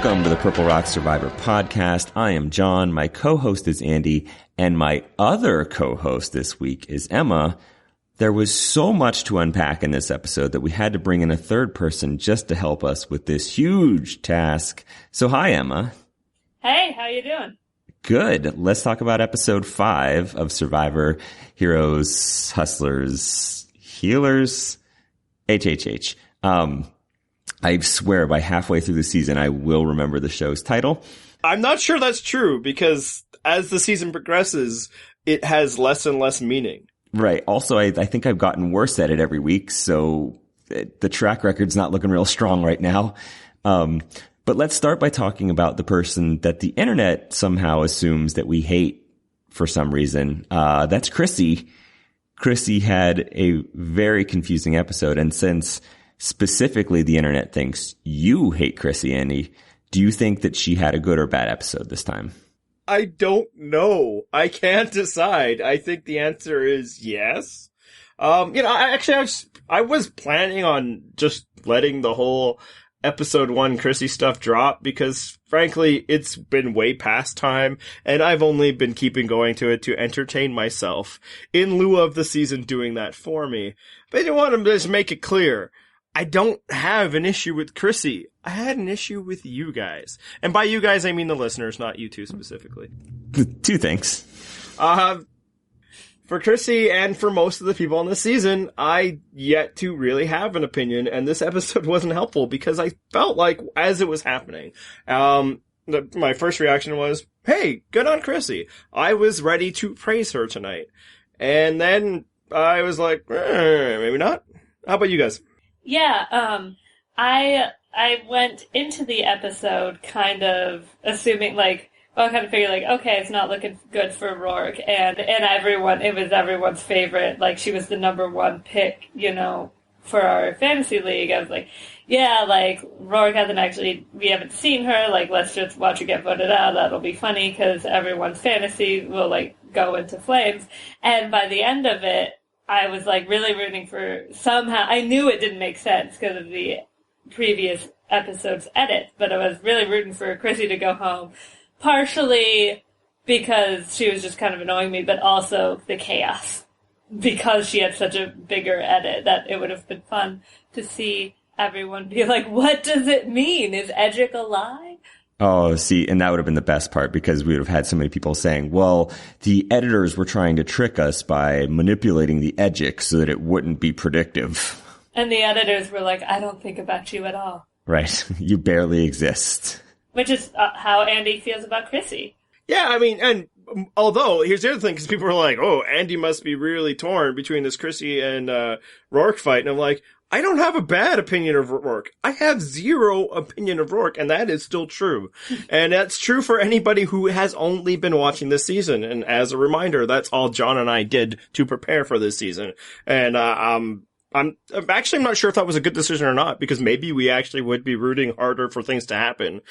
Welcome to the Purple Rock Survivor podcast. I am John. My co-host is Andy, and my other co-host this week is Emma. There was so much to unpack in this episode that we had to bring in a third person just to help us with this huge task. So hi, Emma. Hey, how you doing? Good. Let's talk about episode 5 of Survivor: Heroes, Hustlers, Healers, HHH. I swear by halfway through the season, I will remember the show's title. I'm not sure that's true because as the season progresses, it has less and less meaning. Right. Also, I think I've gotten worse at it every week, so the track record's not looking real strong right now. But let's start by talking about the person that the internet somehow assumes that we hate for some reason. That's Chrissy. Chrissy had a very confusing episode, and since specifically the internet thinks you hate Chrissy, Andy, do you think that she had a good or bad episode this time? I don't know. I can't decide. I think the answer is yes. I was planning on just letting the whole episode 1 Chrissy stuff drop because, frankly, it's been way past time, and I've only been keeping going to it to entertain myself in lieu of the season doing that for me. But I didn't want to just make it clear. I don't have an issue with Chrissy. I had an issue with you guys. And by you guys, I mean the listeners, not you two specifically. Two things. For Chrissy and for most of the people on this season, I yet to really have an opinion, and this episode wasn't helpful because I felt like, as it was happening, my first reaction was, hey, good on Chrissy. I was ready to praise her tonight. And then I was like, maybe not. How about you guys? Yeah, I went into the episode kind of assuming, like, well, I kind of figured, like, okay, it's not looking good for Rourke, and everyone, it was everyone's favorite, like, she was the number 1 pick, you know, for our fantasy league. I was like, yeah, like, Rourke we haven't seen her, like, let's just watch her get voted out, that'll be funny, because everyone's fantasy will, like, go into flames, and by the end of it, I was, like, really rooting for somehow. I knew it didn't make sense because of the previous episode's edit, but I was really rooting for Chrissy to go home, partially because she was just kind of annoying me, but also the chaos. Because she had such a bigger edit that it would have been fun to see everyone be like, what does it mean? Is Edgic a lie? Oh, see, and that would have been the best part because we would have had so many people saying, well, the editors were trying to trick us by manipulating the Edgic so that it wouldn't be predictive. And the editors were like, I don't think about you at all. Right. You barely exist. Which is how Andy feels about Chrissy. Yeah, I mean, and although, here's the other thing, because people are like, oh, Andy must be really torn between this Chrissy and Rourke fight. And I'm like, I don't have a bad opinion of Rourke. I have zero opinion of Rourke, and that is still true. And that's true for anybody who has only been watching this season. And as a reminder, that's all John and I did to prepare for this season. And I'm actually not sure if that was a good decision or not, because maybe we actually would be rooting harder for things to happen,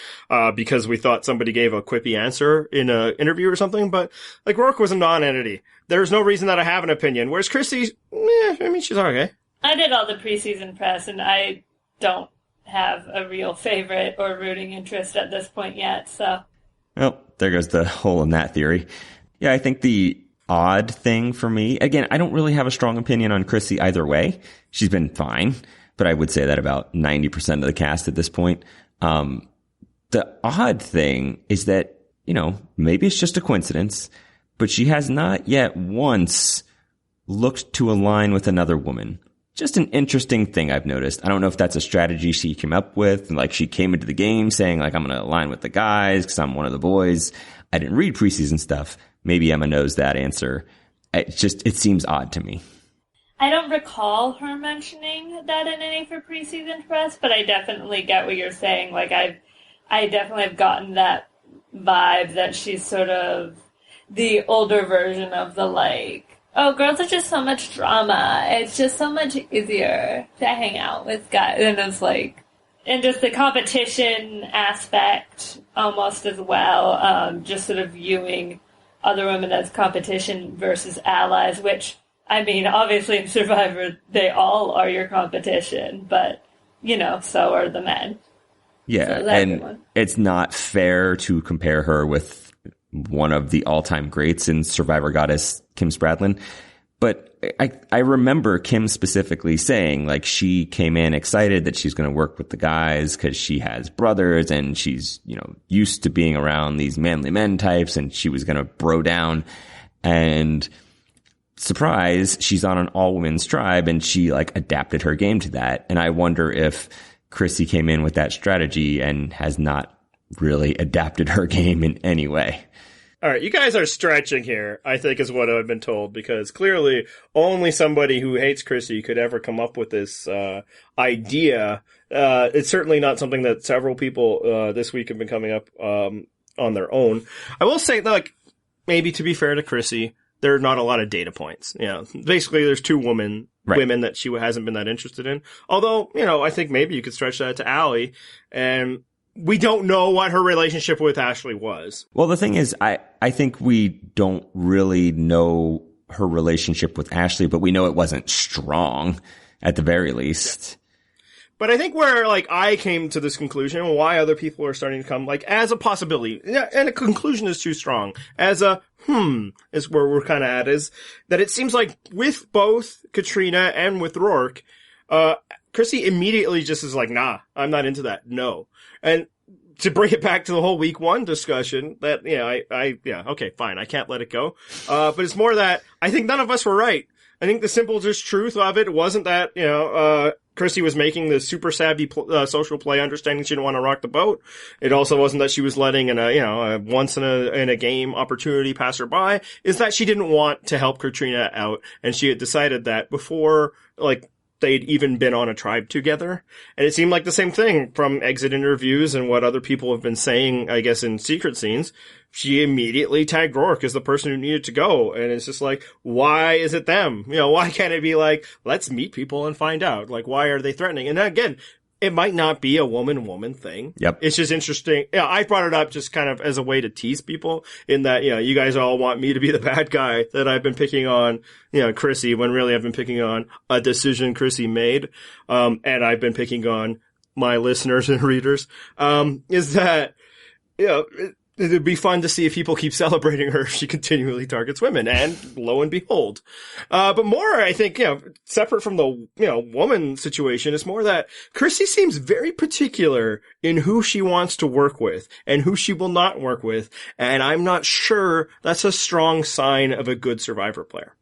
because we thought somebody gave a quippy answer in an interview or something. But, like, Rourke was a non-entity. There's no reason that I have an opinion. Whereas Chrissy, I mean, she's okay. I did all the preseason press, and I don't have a real favorite or rooting interest at this point yet, so. Well, there goes the hole in that theory. Yeah, I think the odd thing for me, again, I don't really have a strong opinion on Chrissy either way. She's been fine, but I would say that about 90% of the cast at this point. The odd thing is that, you know, maybe it's just a coincidence, but she has not yet once looked to align with another woman. Just an interesting thing I've noticed. I don't know if that's a strategy she came up with. Like, she came into the game saying, like, I'm going to align with the guys because I'm one of the boys. I didn't read preseason stuff. Maybe Emma knows that answer. It seems odd to me. I don't recall her mentioning that in any of her preseason press, but I definitely get what you're saying. Like, I definitely have gotten that vibe that she's sort of the older version of the, like, oh, girls are just so much drama. It's just so much easier to hang out with guys. And it's like, and just the competition aspect almost as well. Just sort of viewing other women as competition versus allies, which, I mean, obviously in Survivor, they all are your competition, but, you know, so are the men. Yeah, and it's not fair to compare her with one of the all-time greats in Survivor Goddess, Kim Spradlin. But I remember Kim specifically saying, like, she came in excited that she's going to work with the guys because she has brothers and she's, you know, used to being around these manly men types, and she was going to bro down. And surprise, she's on an all-women's tribe, and she, like, adapted her game to that. And I wonder if Chrissy came in with that strategy and has not really adapted her game in any way. All right, you guys are stretching here, I think is what I've been told, because clearly only somebody who hates Chrissy could ever come up with this idea. It's certainly not something that several people this week have been coming up on their own. I will say, like, maybe to be fair to Chrissy, there are not a lot of data points. You know, basically there's two women that she hasn't been that interested in. Although, you know, I think maybe you could stretch that to Allie, and we don't know what her relationship with Ashley was. Well, the thing is, I think we don't really know her relationship with Ashley, but we know it wasn't strong at the very least. Yeah. But I think where, like, I came to this conclusion, and why other people are starting to come, like, as a possibility, and a conclusion is too strong, as a, is where we're kind of at, is that it seems like with both Katrina and with Roark, Chrissy immediately just is like, nah, I'm not into that, no. And to bring it back to the whole week one discussion, that, you know, okay, fine, I can't let it go. But it's more that I think none of us were right. I think the simple just truth of it wasn't that, you know, Chrissy was making the super savvy social play, understanding she didn't want to rock the boat. It also wasn't that she was letting a once in a game opportunity pass her by. Is that she didn't want to help Katrina out, and she had decided that before, like, they'd even been on a tribe together. And it seemed like the same thing from exit interviews and what other people have been saying, I guess, in secret scenes. She immediately tagged Roark as the person who needed to go. And it's just like, why is it them? You know, why can't it be like, let's meet people and find out? Like, why are they threatening? And again, it might not be a woman-woman thing. Yep. It's just interesting. Yeah, I brought it up just kind of as a way to tease people in that, you know, you guys all want me to be the bad guy that I've been picking on, you know, Chrissy, when really I've been picking on a decision Chrissy made. And I've been picking on my listeners and readers. Is that, you know, it'd be fun to see if people keep celebrating her if she continually targets women, and lo and behold. But more, I think, you know, separate from the, you know, woman situation, it's more that Chrissy seems very particular in who she wants to work with and who she will not work with. And I'm not sure that's a strong sign of a good Survivor player.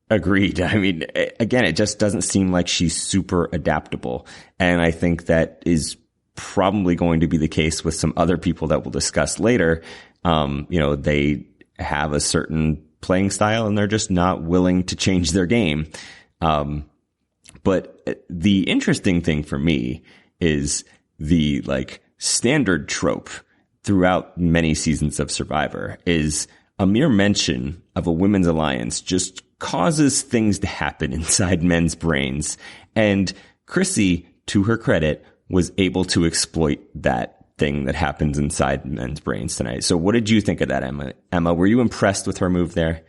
Agreed. I mean, again, it just doesn't seem like she's super adaptable. And I think that is probably going to be the case with some other people that we'll discuss later. You know, they have a certain playing style and they're just not willing to change their game. But the interesting thing for me is the, like, standard trope throughout many seasons of Survivor is a mere mention of a women's alliance just causes things to happen inside men's brains. And Chrissy, to her credit, was able to exploit that thing that happens inside men's brains tonight. So what did you think of that, Emma? Emma, were you impressed with her move there?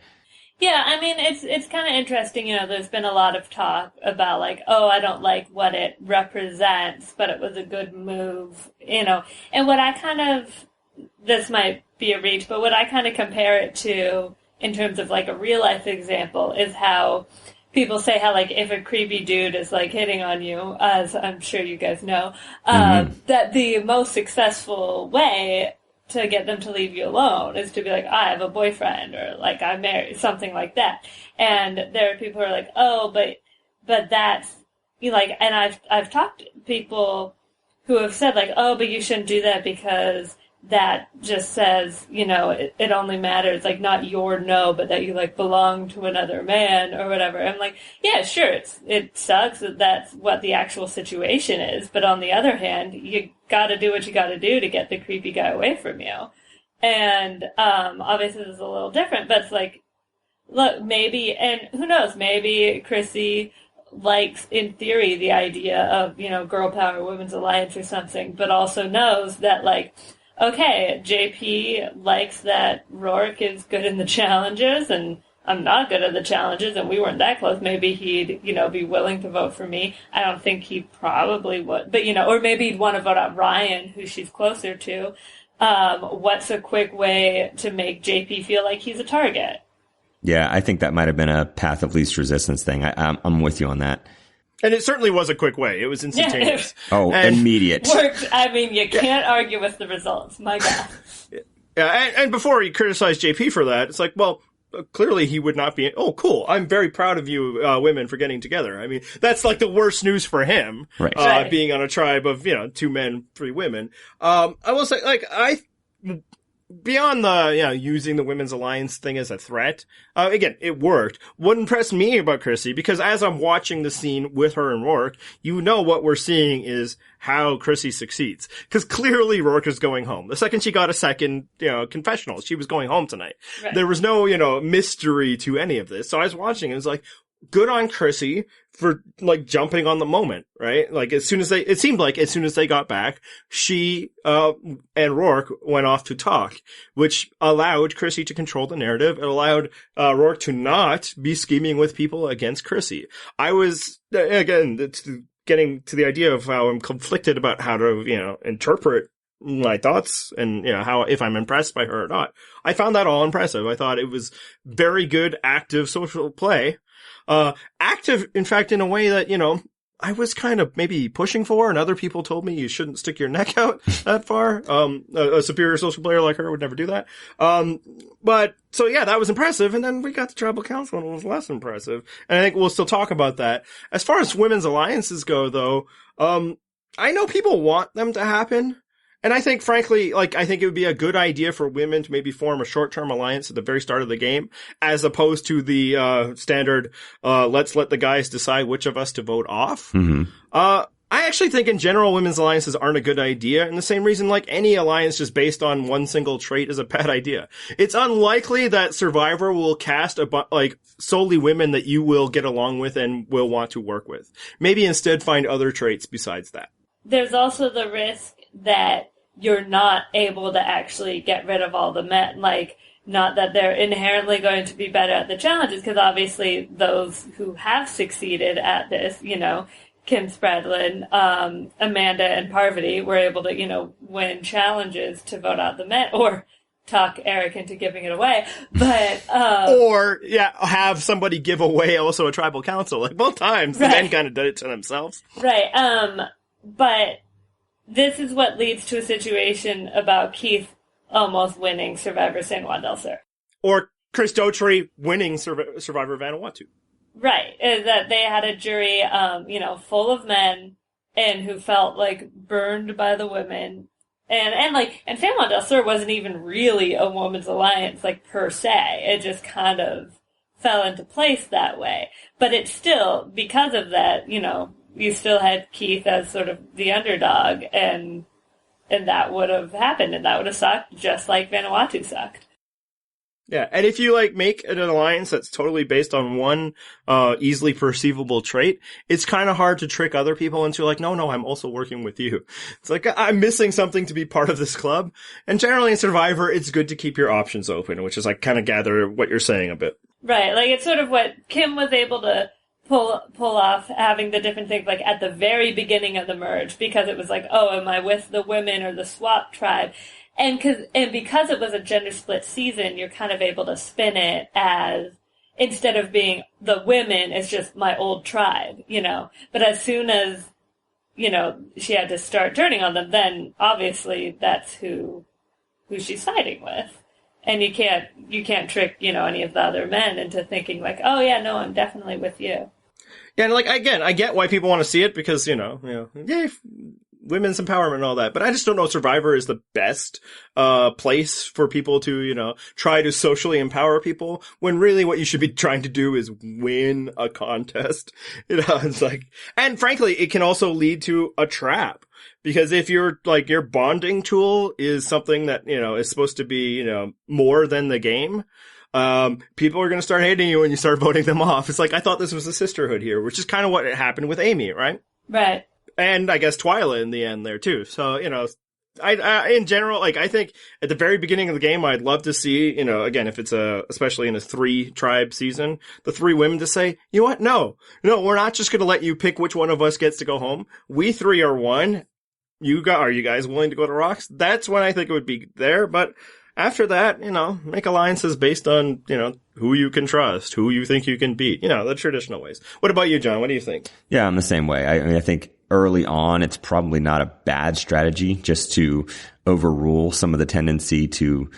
Yeah, I mean, it's kind of interesting, you know, there's been a lot of talk about, like, oh, I don't like what it represents, but it was a good move, you know. And what I kind of, this might be a reach, but what I kind of compare it to in terms of, like, a real-life example is how people say how, like, if a creepy dude is, like, hitting on you, as I'm sure you guys know, that the most successful way to get them to leave you alone is to be like, I have a boyfriend, or, like, I'm married, something like that. And there are people who are like, oh, but that's, you know, like, and I've talked to people who have said, like, oh, but you shouldn't do that because that just says, you know, it only matters, like, not your no, but that you, like, belong to another man or whatever. I'm like, yeah, sure, it sucks that that's what the actual situation is, but on the other hand, you gotta do what you gotta do to get the creepy guy away from you. And obviously this is a little different, but it's like, look, maybe, and who knows, maybe Chrissy likes, in theory, the idea of, you know, girl power, women's alliance or something, but also knows that, like, okay, JP likes that Roark is good in the challenges, and I'm not good at the challenges and we weren't that close, maybe he'd, be willing to vote for me. I don't think he probably would, but, or maybe he'd want to vote out Ryan, who she's closer to. What's a quick way to make JP feel like he's a target? Yeah, I think that might have been a path of least resistance thing. I'm with you on that. And it certainly was a quick way. It was instantaneous. Immediate. Worked. I mean, you can't argue with the results. My God. Yeah, and before you criticize JP for that, it's like, well, clearly he would not be, oh, cool, I'm very proud of you, women, for getting together. I mean, that's like the worst news for him, right. Being on a tribe of, 2 men, 3 women. I will say, beyond the, using the Women's Alliance thing as a threat, again, it worked. What impressed me about Chrissy, because as I'm watching the scene with her and Rourke, what we're seeing is how Chrissy succeeds. Because clearly Rourke is going home. The second she got a second, confessional, she was going home tonight. Right. There was no, mystery to any of this. So I was watching, it was like, good on Chrissy for, jumping on the moment, right? It seemed like as soon as they got back, she, and Rourke went off to talk, which allowed Chrissy to control the narrative. It allowed, Rourke to not be scheming with people against Chrissy. I was, again, getting to the idea of how I'm conflicted about how to, interpret my thoughts and, how, if I'm impressed by her or not. I found that all impressive. I thought it was very good, active social play. Active, in fact, in a way that, I was kind of maybe pushing for, and other people told me you shouldn't stick your neck out that far. A superior social player like her would never do that. But, so yeah, that was impressive, and then we got the tribal council, and it was less impressive. And I think we'll still talk about that. As far as women's alliances go, though, I know people want them to happen. And I think, frankly, I think it would be a good idea for women to maybe form a short-term alliance at the very start of the game, as opposed to the, standard, let's let the guys decide which of us to vote off. Mm-hmm. I actually think in general women's alliances aren't a good idea, and the same reason any alliance just based on one single trait is a bad idea. It's unlikely that Survivor will cast solely women that you will get along with and will want to work with. Maybe instead find other traits besides that. There's also the risk that you're not able to actually get rid of all the men. Not that they're inherently going to be better at the challenges, because obviously those who have succeeded at this, Kim Spradlin, Amanda, and Parvati were able to, win challenges to vote out the men, or talk Eric into giving it away. But, have somebody give away also a tribal council. Both times, the men kind of did it to themselves. Right. But this is what leads to a situation about Keith almost winning Survivor San Juan del Sur. Or Chris Daughtry winning Survivor Vanuatu. Right. Is that they had a jury, full of men and who felt burned by the women. And San Juan del Sur wasn't even really a woman's alliance, per se. It just kind of fell into place that way. But it's still, because of that, you still had Keith as sort of the underdog, and that would have happened, and that would have sucked just like Vanuatu sucked. Yeah, and if you make an alliance that's totally based on one easily perceivable trait, it's kind of hard to trick other people into no, I'm also working with you. It's I'm missing something to be part of this club. And generally in Survivor, it's good to keep your options open, which is kind of gather what you're saying a bit. Right, it's sort of what Kim was able to pull off, having the different things at the very beginning of the merge, because it was am I with the women or the swap tribe? And because it was a gender split season, you're kind of able to spin it as, instead of being the women, it's just my old tribe, But as soon as, she had to start turning on them, then obviously that's who she's siding with. And you can't trick, any of the other men into thinking oh yeah, no, I'm definitely with you. Yeah, and again, I get why people want to see it because, yay, women's empowerment and all that. But I just don't know Survivor is the best, place for people to, try to socially empower people, when really what you should be trying to do is win a contest. It's and frankly, it can also lead to a trap. Because if your bonding tool is something that, is supposed to be, more than the game, people are going to start hating you when you start voting them off. It's I thought this was a sisterhood here, which is kind of what happened with Amy, right? Right. And I guess Twyla in the end there too. So, in general, like, I think at the very beginning of the game, I'd love to see, again, if it's especially in a 3-tribe season, the 3 women to say, you know what? No, we're not just going to let you pick which one of us gets to go home. We 3 are one. Are you guys willing to go to Rocks? That's when I think it would be there. But after that, make alliances based on, who you can trust, who you think you can beat, the traditional ways. What about you, John? What do you think? Yeah, I'm the same way. I think early on, it's probably not a bad strategy just to overrule some of the tendency to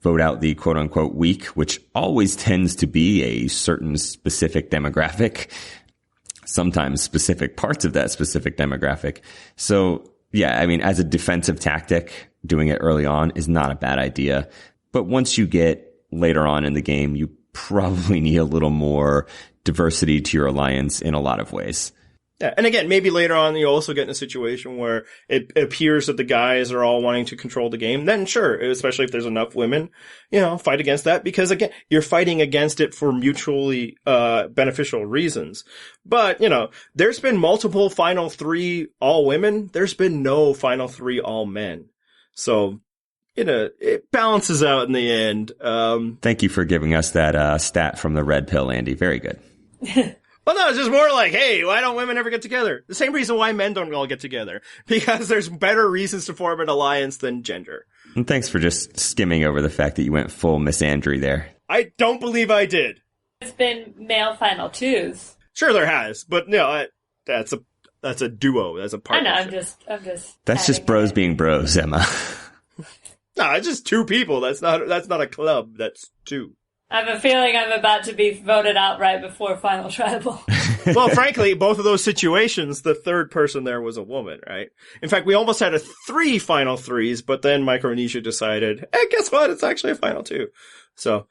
vote out the quote unquote weak, which always tends to be a certain specific demographic, sometimes specific parts of that specific demographic. So yeah, I mean, as a defensive tactic, doing it early on is not a bad idea. But once you get later on in the game, you probably need a little more diversity to your alliance in a lot of ways. Yeah, and again, maybe later on you also get in a situation where it appears that the guys are all wanting to control the game. Then sure, especially if there's enough women, fight against that, because again, you're fighting against it for mutually beneficial reasons. But, there's been multiple Final 3 all women. There's been no Final 3 all men. So, it balances out in the end. Thank you for giving us that stat from the red pill, Andy. Very good. Well, no, it's just more like, hey, why don't women ever get together? The same reason why men don't all get together. Because there's better reasons to form an alliance than gender. And thanks for just skimming over the fact that you went full misandry there. I don't believe I did. It's been male Final 2s. Sure there has, but that's a duo, that's a partnership. I know, I'm just That's just bros being bros, Emma. No, it's just 2 people. That's not a club, that's 2. I have a feeling I'm about to be voted out right before Final Tribal. Well, frankly, both of those situations, the third person there was a woman, right? In fact, we almost had 3 Final 3s, but then Micronesia decided, hey, guess what? It's actually a Final 2. So,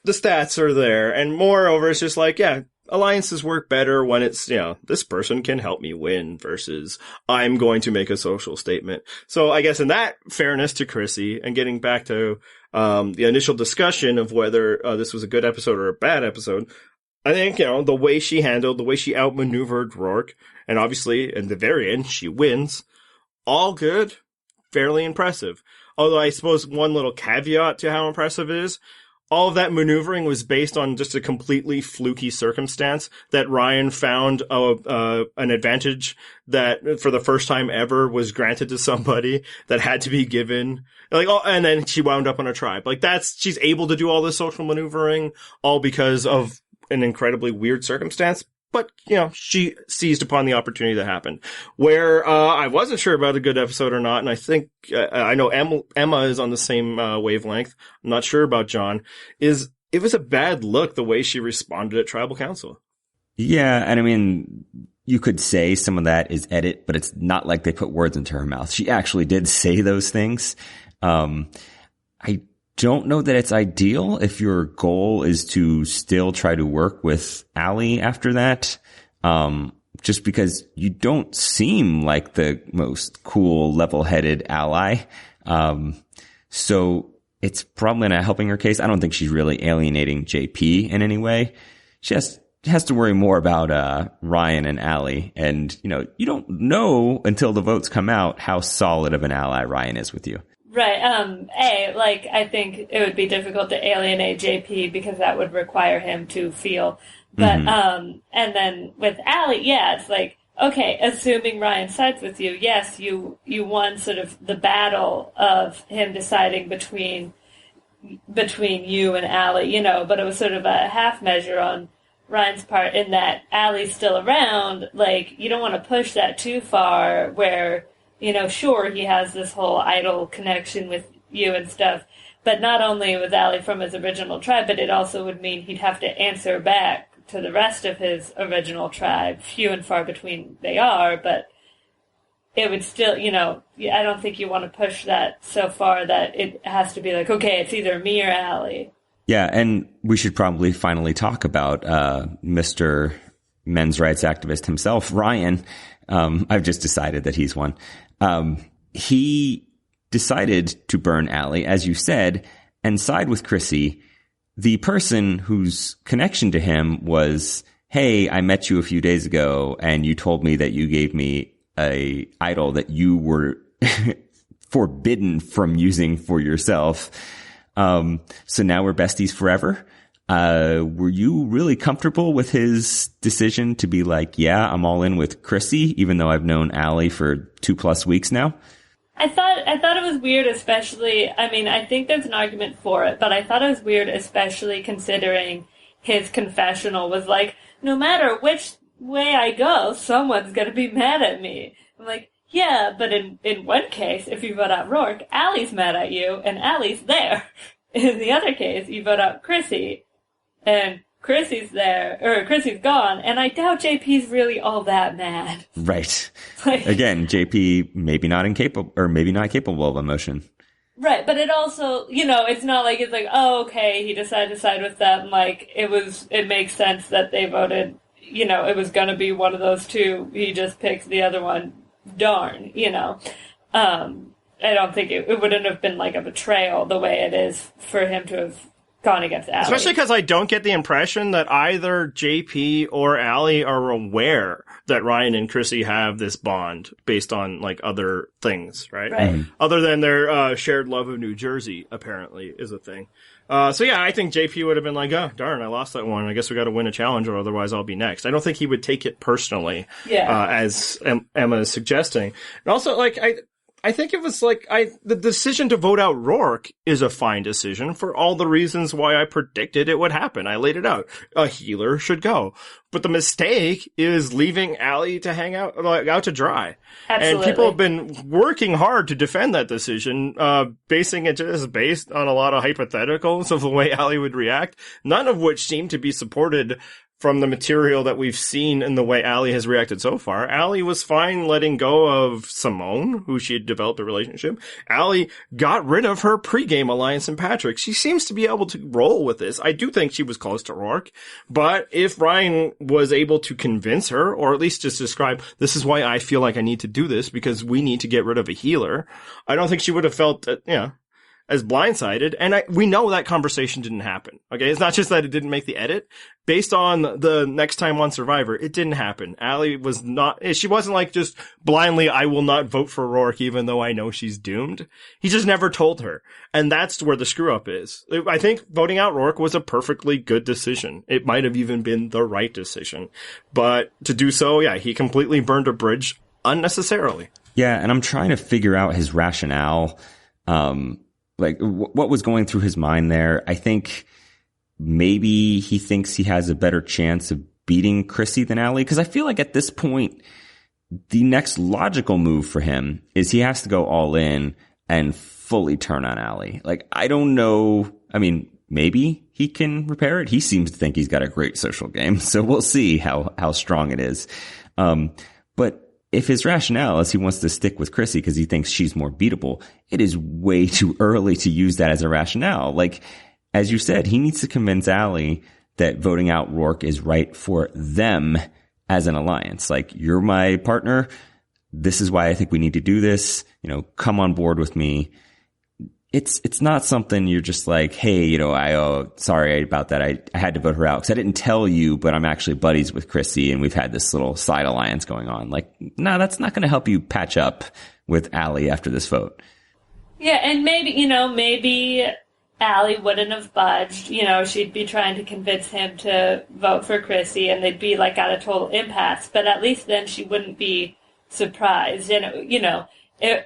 the stats are there. And moreover, it's just like, yeah, alliances work better when it's, this person can help me win versus I'm going to make a social statement. So I guess in that fairness to Chrissy, and getting back to the initial discussion of whether this was a good episode or a bad episode, I think, the way she outmaneuvered Roark, and obviously in the very end, she wins, all good, fairly impressive. Although I suppose one little caveat to how impressive it is, all of that maneuvering was based on just a completely fluky circumstance that Ryan found an advantage that for the first time ever was granted to somebody that had to be given. And then she wound up on a tribe. She's able to do all this social maneuvering all because of an incredibly weird circumstance. But, she seized upon the opportunity that happened. Where I wasn't sure about a good episode or not, and I think, I know Emma is on the same wavelength, I'm not sure about John, it was a bad look the way she responded at Tribal Council. Yeah, and I mean, you could say some of that is edit, but it's not like they put words into her mouth. She actually did say those things. I don't know that it's ideal if your goal is to still try to work with Allie after that. Just because you don't seem like the most cool, level-headed ally. So it's probably not helping her case. I don't think she's really alienating JP in any way. She has to worry more about Ryan and Allie. And, you don't know until the votes come out how solid of an ally Ryan is with you. Right. I think it would be difficult to alienate JP because that would require him to feel. But, and then with Allie, yeah, it's like, okay, assuming Ryan sides with you, yes, you won sort of the battle of him deciding between you and Allie, but it was sort of a half measure on Ryan's part in that Allie's still around. You don't want to push that too far where, sure, he has this whole idol connection with you and stuff, but not only with Allie from his original tribe, but it also would mean he'd have to answer back to the rest of his original tribe. Few and far between they are, but it would still, I don't think you want to push that so far that it has to be like, okay, it's either me or Allie. Yeah, and we should probably finally talk about Mr. Men's rights activist himself, Ryan. I've just decided that he's one. He decided to burn Allie, as you said, and side with Chrissy, the person whose connection to him was, hey, I met you a few days ago, and you told me that you gave me a idol that you were forbidden from using for yourself. So now we're besties forever. Were you really comfortable with his decision to be like, yeah, I'm all in with Chrissy, even though I've known Allie for 2+ weeks now? I thought it was weird, especially, I mean, I think there's an argument for it, but I thought it was weird, especially considering his confessional was like, no matter which way I go, someone's gonna be mad at me. I'm like, yeah, but in one case, if you vote out Rourke, Allie's mad at you, and Allie's there. In the other case, you vote out Chrissy, and Chrissy's there, or Chrissy's gone, and I doubt JP's really all that mad. Right. Like, again, JP maybe not capable of emotion. Right, but it also, it's not like it's like, oh, okay, he decided to side with them. Like, it makes sense that they voted, it was going to be one of those two. He just picked the other one. Darn, I don't think it wouldn't have been like a betrayal the way it is for him to have gone against Allie. Especially because I don't get the impression that either JP or Allie are aware that Ryan and Chrissy have this bond based on like other things, right? Mm-hmm. Other than their shared love of New Jersey, apparently, is a thing. So yeah, I think JP would have been like, oh, darn, I lost that one. I guess we got to win a challenge or otherwise I'll be next. I don't think he would take it personally, as Emma is suggesting. And also, like, I think it was like, the decision to vote out Rourke is a fine decision for all the reasons why I predicted it would happen. I laid it out. A healer should go. But the mistake is leaving Allie to hang out to dry. Absolutely. And people have been working hard to defend that decision, basing it just based on a lot of hypotheticals of the way Allie would react, none of which seem to be supported from the material that we've seen in the way Allie has reacted so far. Allie was fine letting go of Simone, who she had developed a relationship. Allie got rid of her pregame alliance in Patrick. She seems to be able to roll with this. I do think she was close to Rourke, but if Ryan was able to convince her, or at least just describe, this is why I feel like I need to do this, because we need to get rid of a healer, I don't think she would have felt, as blindsided, and we know that conversation didn't happen. Okay, it's not just that it didn't make the edit. Based on the next time on Survivor, it didn't happen. Allie was not. She wasn't like just blindly, I will not vote for Rourke even though I know she's doomed. He just never told her, and that's where the screw up is. I think voting out Rourke was a perfectly good decision. It might have even been the right decision, but to do so, he completely burned a bridge unnecessarily. Yeah, and I'm trying to figure out his rationale. Like, what was going through his mind there? I think maybe he thinks he has a better chance of beating Chrissy than Allie. Because I feel like at this point, the next logical move for him is he has to go all in and fully turn on Allie. Like, I don't know. I mean, maybe he can repair it. He seems to think he's got a great social game. So we'll see how strong it is. But if his rationale is he wants to stick with Chrissy because he thinks she's more beatable, it is way too early to use that as a rationale. Like, as you said, he needs to convince Allie that voting out Rourke is right for them as an alliance. Like, you're my partner. This is why I think we need to do this. Come on board with me. It's not something you're just like, hey, sorry about that. I had to vote her out because I didn't tell you, but I'm actually buddies with Chrissy and we've had this little side alliance going on. Like, no, that's not going to help you patch up with Allie after this vote. Yeah, and maybe Allie wouldn't have budged. She'd be trying to convince him to vote for Chrissy and they'd be like at a total impasse. But at least then she wouldn't be surprised. And,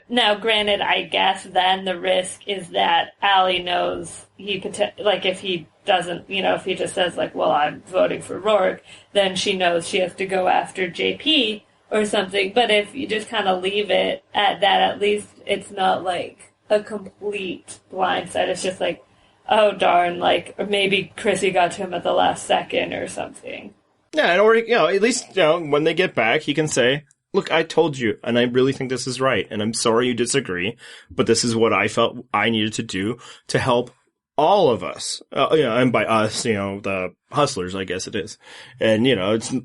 now, granted, I guess then the risk is that Allie knows if he doesn't, if he just says like, well, I'm voting for Rourke, then she knows she has to go after JP or something. But if you just kind of leave it at that, at least it's not like a complete blindside. It's just like, oh darn, or maybe Chrissy got to him at the last second or something. Yeah, or at least when they get back, he can say, look, I told you, and I really think this is right, and I'm sorry you disagree, but this is what I felt I needed to do to help all of us. And by us, the hustlers, I guess it is. And,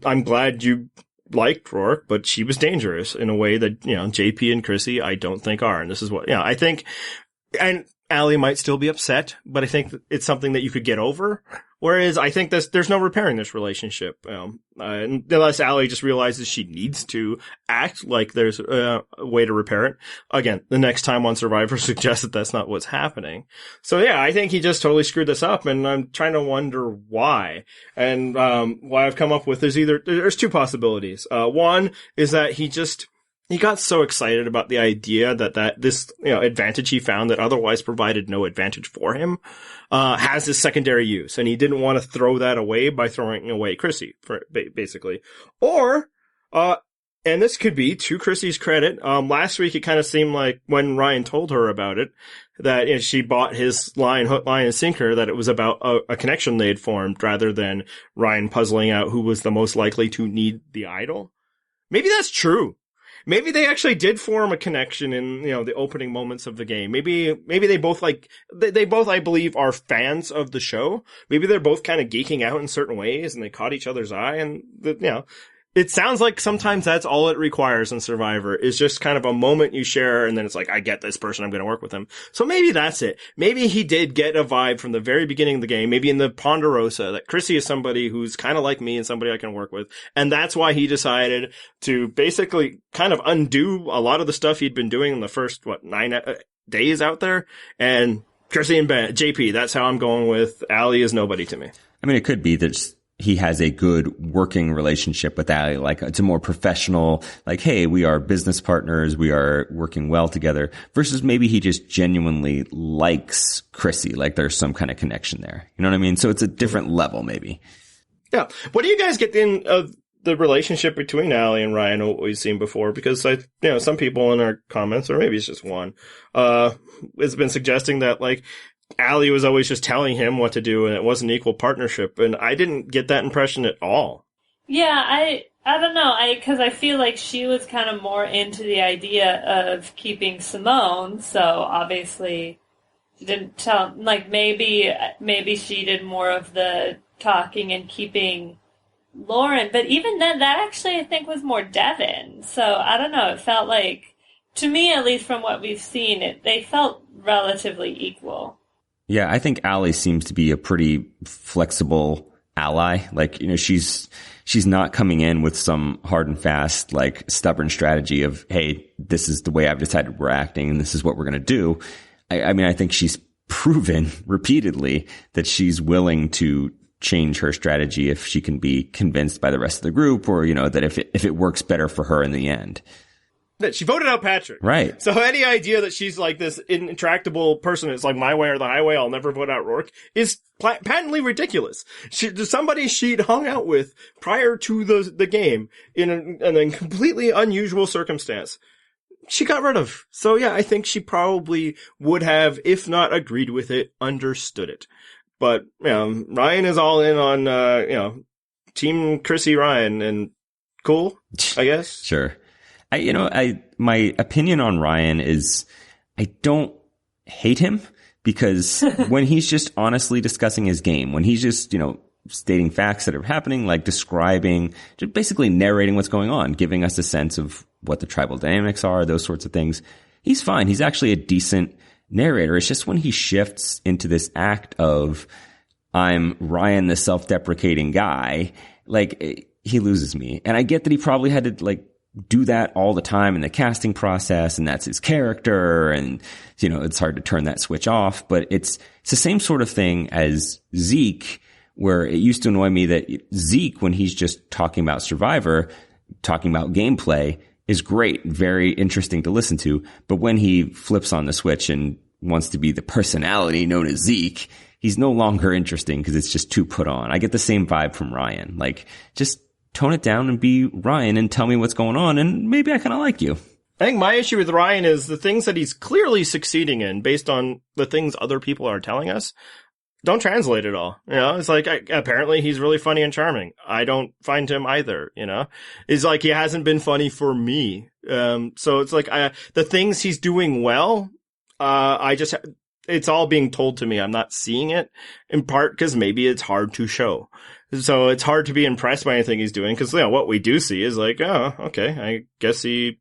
I'm glad you liked Rourke, but she was dangerous in a way that, JP and Chrissy, I don't think are. And this is what, I think, and Allie might still be upset, but I think it's something that you could get over. Whereas I think there's no repairing this relationship, unless Allie just realizes she needs to act like there's a way to repair it. Again, the next time on Survivor suggests that that's not what's happening. So yeah, I think he just totally screwed this up, and I'm trying to wonder why. And what I've come up with is there's two possibilities. One is that he got so excited about the idea that this, advantage he found that otherwise provided no advantage for him, has this secondary use. And he didn't want to throw that away by throwing away Chrissy, basically. Or, and this could be to Chrissy's credit, last week it kind of seemed like when Ryan told her about it, that she bought his hook, line, and sinker, that it was about a connection they had formed rather than Ryan puzzling out who was the most likely to need the idol. Maybe that's true. Maybe they actually did form a connection in, the opening moments of the game. Maybe they both they both, I believe, are fans of the show. Maybe they're both kind of geeking out in certain ways and they caught each other's eye, and, it sounds like sometimes that's all it requires in Survivor is just kind of a moment you share, and then it's like, I get this person, I'm going to work with him. So maybe that's it. Maybe he did get a vibe from the very beginning of the game, maybe in the Ponderosa, that Chrissy is somebody who's kind of like me and somebody I can work with. And that's why he decided to basically kind of undo a lot of the stuff he'd been doing in the first, 9 days out there. And Chrissy and JP, that's how I'm going with. Allie is nobody to me. I mean, it could be that he has a good working relationship with Allie. Like, it's a more professional, like, hey, we are business partners. We are working well together, versus maybe he just genuinely likes Chrissy. Like, there's some kind of connection there. You know what I mean? So it's a different level, maybe. Yeah. What do you guys get in of the relationship between Allie and Ryan, what we've seen before? Because some people in our comments, or maybe it's just one, has been suggesting that, like, Allie was always just telling him what to do, and it wasn't equal partnership. And I didn't get that impression at all. Yeah, I don't know. Because I feel like she was kind of more into the idea of keeping Simone. So obviously, she didn't tell. Like, maybe she did more of the talking and keeping Lauren. But even then, that actually I think was more Devin. So I don't know. It felt like, to me at least, from what we've seen, they felt relatively equal. Yeah, I think Allie seems to be a pretty flexible ally. Like, she's not coming in with some hard and fast, like, stubborn strategy of, hey, this is the way I've decided we're acting and this is what we're going to do. I mean, I think she's proven repeatedly that she's willing to change her strategy if she can be convinced by the rest of the group, or, that if it works better for her in the end. That she voted out Patrick. Right. So any idea that she's like this intractable person, it's like my way or the highway, I'll never vote out Rourke, is patently ridiculous. Somebody she'd hung out with prior to the game in a completely unusual circumstance, she got rid of. So yeah, I think she probably would have, if not agreed with it, understood it. But, Ryan is all in on, Team Chrissy Ryan, and cool, I guess. Sure. My opinion on Ryan is, I don't hate him, because when he's just honestly discussing his game, when he's just, stating facts that are happening, like describing, just basically narrating what's going on, giving us a sense of what the tribal dynamics are, those sorts of things, he's fine. He's actually a decent narrator. It's just when he shifts into this act of, I'm Ryan, the self-deprecating guy, like, he loses me. And I get that he probably had to, like, do that all the time in the casting process, and that's his character, and it's hard to turn that switch off. But it's the same sort of thing as Zeke, where it used to annoy me that Zeke, when he's just talking about Survivor, talking about gameplay, is great, very interesting to listen to. But when he flips on the switch and wants to be the personality known as Zeke, he's no longer interesting because it's just too put on. I get the same vibe from Ryan. Like, just tone it down and be Ryan and tell me what's going on, and maybe I kind of like you. I think my issue with Ryan is the things that he's clearly succeeding in based on the things other people are telling us don't translate at all. It's like, apparently he's really funny and charming. I don't find him either, It's like he hasn't been funny for me. So it's like, the things he's doing well, it's all being told to me. I'm not seeing it, in part because maybe it's hard to show. So it's hard to be impressed by anything he's doing, because what we do see is like, oh, okay, I guess he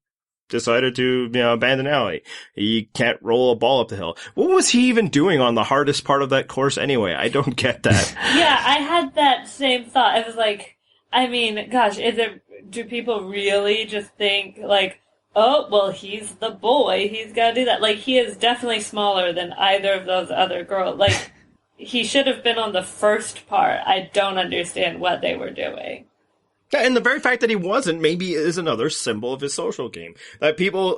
decided to, abandon Allie. He can't roll a ball up the hill. What was he even doing on the hardest part of that course anyway? I don't get that. Yeah, I had that same thought. I was like, I mean, gosh, do people really just think, like, oh, well, he's the boy, he's got to do that. Like, he is definitely smaller than either of those other girls. Like, he should have been on the first part. I don't understand what they were doing. And the very fact that he wasn't maybe is another symbol of his social game. That people,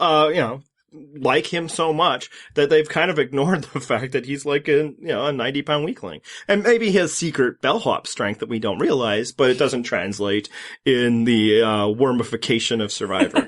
like him so much that they've kind of ignored the fact that he's like a 90-pound weakling. And maybe he has secret bellhop strength that we don't realize, but it doesn't translate in the wormification of Survivor.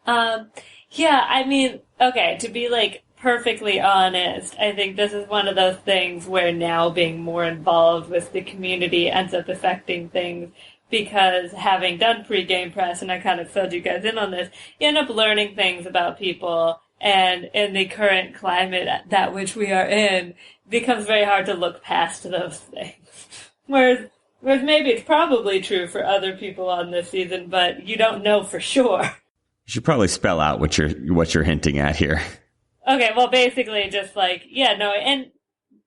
Yeah, I mean, okay, to be, like, perfectly honest, I think this is one of those things where now being more involved with the community ends up affecting things, because having done pre-game press, and I kind of filled you guys in on this, you end up learning things about people, and in the current climate that which we are in, it becomes very hard to look past those things. Whereas maybe it's probably true for other people on this season, but you don't know for sure. You should probably spell out what you're hinting at here. Okay, well, basically just like, yeah, no, and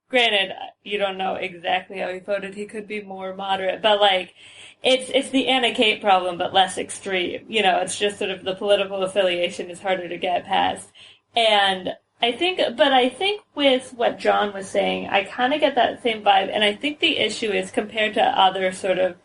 granted, you don't know exactly how he voted. He could be more moderate, but like, it's the Anna Kate problem, but less extreme. It's just sort of the political affiliation is harder to get past. And I think with what John was saying, I kind of get that same vibe. And I think the issue is, compared to other sort of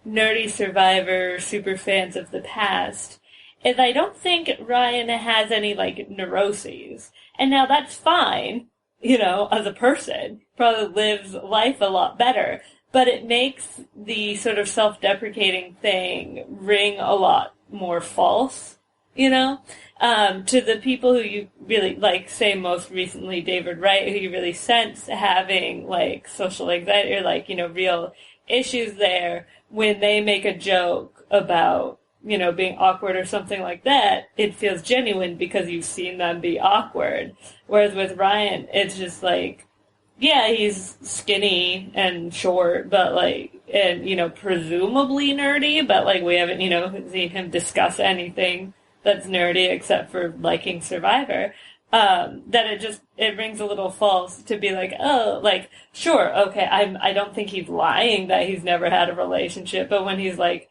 nerdy Survivor super fans of the past, is I don't think Ryan has any, like, neuroses. And now that's fine, as a person. Probably lives life a lot better. But it makes the sort of self-deprecating thing ring a lot more false, to the people who you really, like, say most recently David Wright, who you really sense having, like, social anxiety or, like, real issues there. When they make a joke about, being awkward or something like that, it feels genuine because you've seen them be awkward. Whereas with Ryan, it's just like, yeah, he's skinny and short, but like, and, presumably nerdy, but like, we haven't, seen him discuss anything that's nerdy except for liking Survivor. That it rings a little false to be like, oh, like, sure, okay, I don't think he's lying that he's never had a relationship, but when he's like,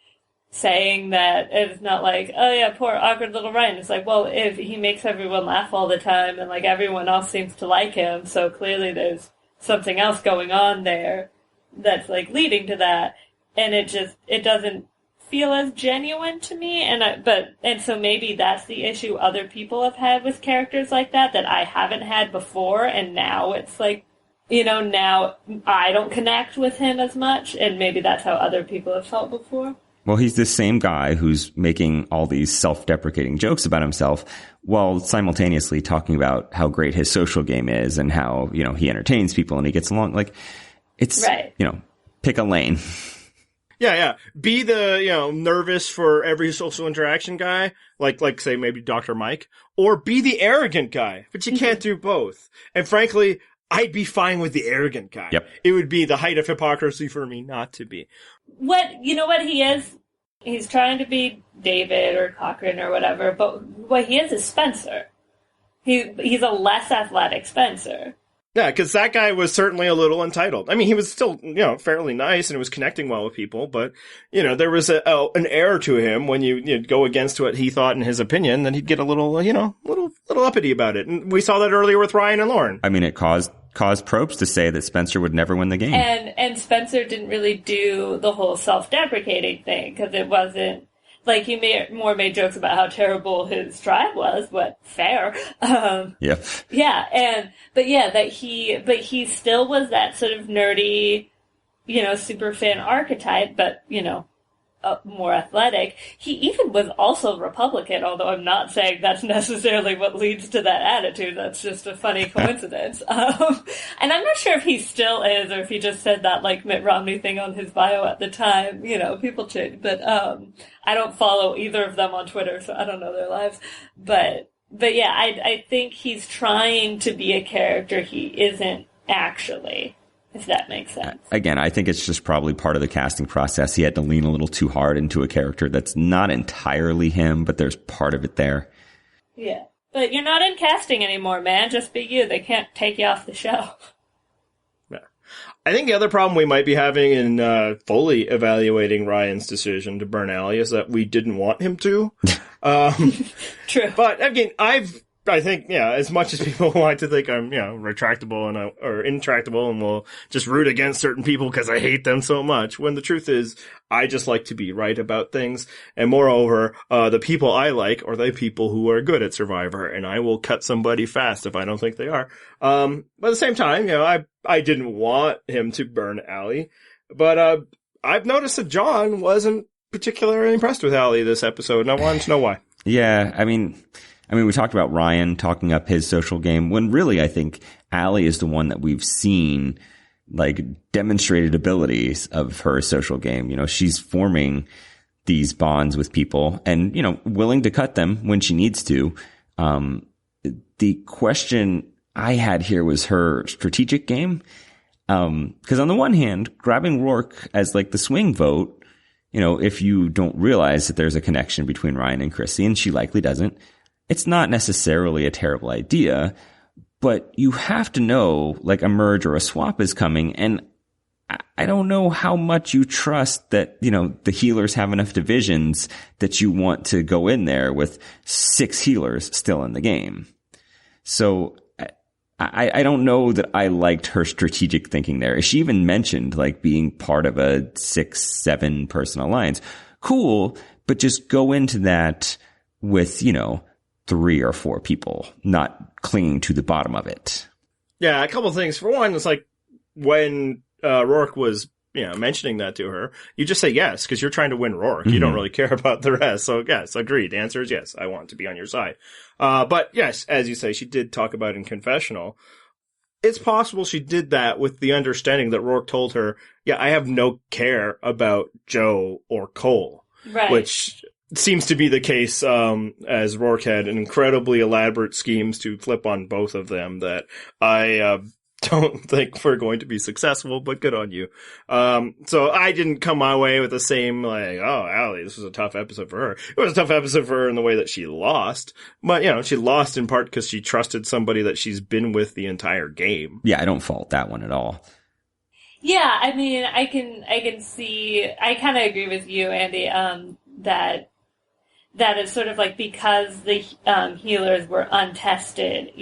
saying that, it's not like, oh yeah, poor awkward little Ryan. It's like, well, if he makes everyone laugh all the time and like everyone else seems to like him, so clearly there's something else going on there that's like leading to that, and it doesn't feel as genuine to me. And so maybe that's the issue other people have had with characters like that I haven't had before, and now it's like, now I don't connect with him as much, and maybe that's how other people have felt before. Well, he's this same guy who's making all these self-deprecating jokes about himself while simultaneously talking about how great his social game is and how, he entertains people and he gets along. Like, it's, right. Pick a lane. Yeah. Be the, nervous for every social interaction guy, like say maybe Dr. Mike, or be the arrogant guy, but you can't do both. And frankly, I'd be fine with the arrogant guy. Yep. It would be the height of hypocrisy for me not to be. What he is? He's trying to be David or Cochran or whatever, but what he is Spencer. He's a less athletic Spencer. Yeah, because that guy was certainly a little entitled. I mean, he was still, fairly nice and was connecting well with people, but, there was an air to him when you go against what he thought in his opinion, then he'd get a little, little uppity about it. And we saw that earlier with Ryan and Lauren. I mean, it caused Probst to say that Spencer would never win the game. And Spencer didn't really do the whole self-deprecating thing, because it wasn't, like, he made jokes about how terrible his tribe was, but fair. Yep. Yeah, but he still was that sort of nerdy, super fan archetype, but, more athletic. He even was also Republican, although I'm not saying that's necessarily what leads to that attitude. That's just a funny coincidence. And I'm not sure if he still is, or if he just said that like Mitt Romney thing on his bio at the time. People change, but I don't follow either of them on Twitter, so I don't know their lives. But yeah, I think he's trying to be a character he isn't actually. if that makes sense. Again, I think it's just probably part of the casting process. He had to lean a little too hard into a character that's not entirely him, but there's part of it there. Yeah. But you're not in casting anymore, man. Just be you. They can't take you off the show. I think the other problem we might be having in fully evaluating Ryan's decision to burn Allie is that we didn't want him to. True. But again, I think, yeah, as much as people want to think I'm, retractable and or intractable and will just root against certain people because I hate them so much, when the truth is, I just like to be right about things. And moreover, the people I like are the people who are good at Survivor, and I will cut somebody fast if I don't think they are. But at the same time, I didn't want him to burn Allie, but I've noticed that John wasn't particularly impressed with Allie this episode, and I wanted to know why. Yeah, I mean, we talked about Ryan talking up his social game, when really I think Allie is the one that we've seen like demonstrated abilities of her social game. She's forming these bonds with people and, willing to cut them when she needs to. The question I had here was her strategic game. 'Cause on the one hand, grabbing Rourke as like the swing vote, if you don't realize that there's a connection between Ryan and Chrissy, and she likely doesn't, it's not necessarily a terrible idea, but you have to know like a merge or a swap is coming. And I don't know how much you trust that, the healers have enough divisions that you want to go in there with 6 healers still in the game. So I don't know that I liked her strategic thinking there. She even mentioned like being part of a 6-7 person alliance. Cool. But just go into that with, 3 or 4 people, not clinging to the bottom of it. Yeah, a couple of things. For one, it's like when Rourke was, mentioning that to her, you just say yes, because you're trying to win Rourke. You don't really care about the rest. So yes, agreed. The answer is yes. I want to be on your side. But yes, as you say, she did talk about in confessional. It's possible she did that with the understanding that Rourke told her, yeah, I have no care about Joe or Cole. Right. Which seems to be the case, as Rourke had incredibly elaborate schemes to flip on both of them that I don't think we're going to be successful, but good on you. So I didn't come my way with the same, like, oh, Allie, this was a tough episode for her. It was a tough episode for her in the way that she lost. But, she lost in part because she trusted somebody that she's been with the entire game. Yeah, I don't fault that one at all. Yeah, I mean, I can see, I kind of agree with you, Andy, that it's sort of like because the healers were untested,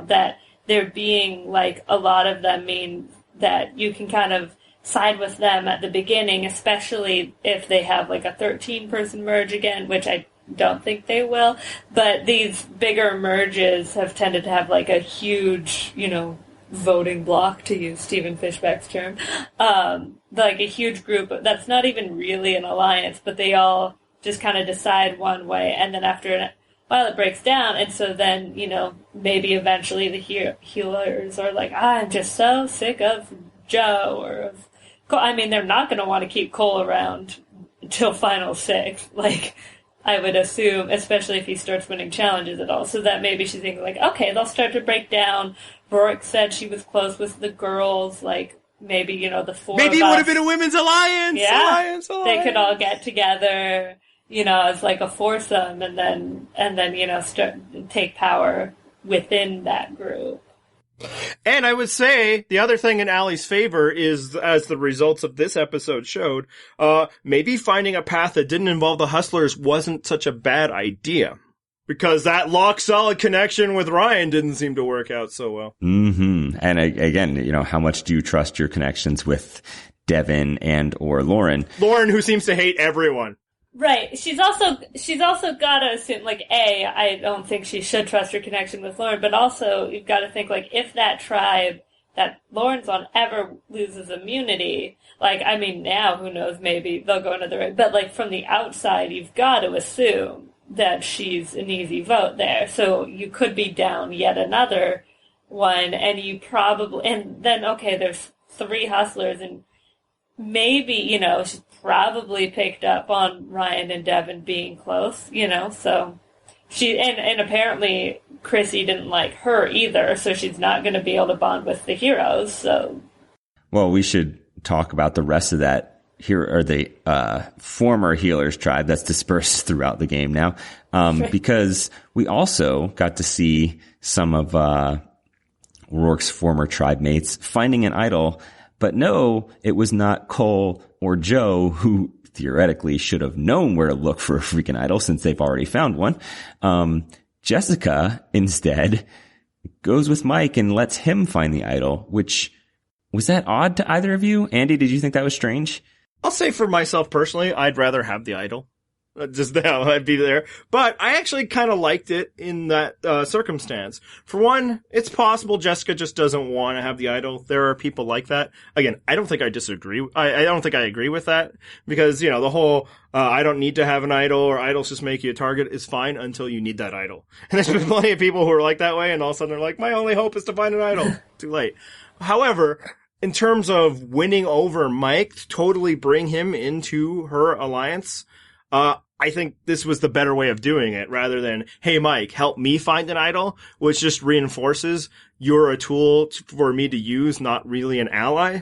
that there being like a lot of them mean that you can kind of side with them at the beginning, especially if they have like a 13-person merge again, which I don't think they will. But these bigger merges have tended to have like a huge, voting block, to use Stephen Fishback's term, like a huge group that's not even really an alliance, but they all just kind of decide one way, and then after a while it breaks down, and so then, maybe eventually the healers are like, I'm just so sick of Joe or of Cole. I mean, they're not going to want to keep Cole around until Final 6, like, I would assume, especially if he starts winning challenges at all, so that maybe she's thinking like, okay, they'll start to break down. Rourke said she was close with the girls, like, maybe, the 4 Maybe of it would us, have been a women's alliance! Yeah, Alliance. They could all get together, as like a foursome, and then, start take power within that group. And I would say the other thing in Allie's favor is, as the results of this episode showed, maybe finding a path that didn't involve the Hustlers wasn't such a bad idea. Because that lock-solid connection with Ryan didn't seem to work out so well. Mm-hmm. And again, how much do you trust your connections with Devin and or Lauren? Lauren, who seems to hate everyone. Right. She's also got to assume, like, I don't think she should trust her connection with Lauren, but also you've got to think, like, if that tribe that Lauren's on ever loses immunity, like, I mean, now, who knows, maybe they'll go another way, but, like, from the outside, you've got to assume that she's an easy vote there. So you could be down yet another one, and then, okay, there's 3 Hustlers, and maybe, she's probably picked up on Ryan and Devin being close, so she, and apparently Chrissy didn't like her either, so she's not going to be able to bond with the heroes, so. Well, we should talk about the rest of that here, or the former healers tribe that's dispersed throughout the game now, because we also got to see some of Rourke's former tribe mates finding an idol. But no, it was not Cole or Joe, who theoretically should have known where to look for a freaking idol since they've already found one. Jessica instead goes with Mike and lets him find the idol, which, was that odd to either of you? Andy, did you think that was strange? I'll say for myself personally, I'd rather have the idol. Just now, I'd be there. But I actually kind of liked it in that circumstance. For one, it's possible Jessica just doesn't want to have the idol. There are people like that. Again, I don't think I disagree. I don't think I agree with that. Because, the whole, I don't need to have an idol, or idols just make you a target, is fine until you need that idol. And there's been plenty of people who are like that way, and all of a sudden they're like, my only hope is to find an idol. Too late. However, in terms of winning over Mike, to totally bring him into her alliance, I think this was the better way of doing it, rather than, hey, Mike, help me find an idol, which just reinforces you're a tool for me to use, not really an ally.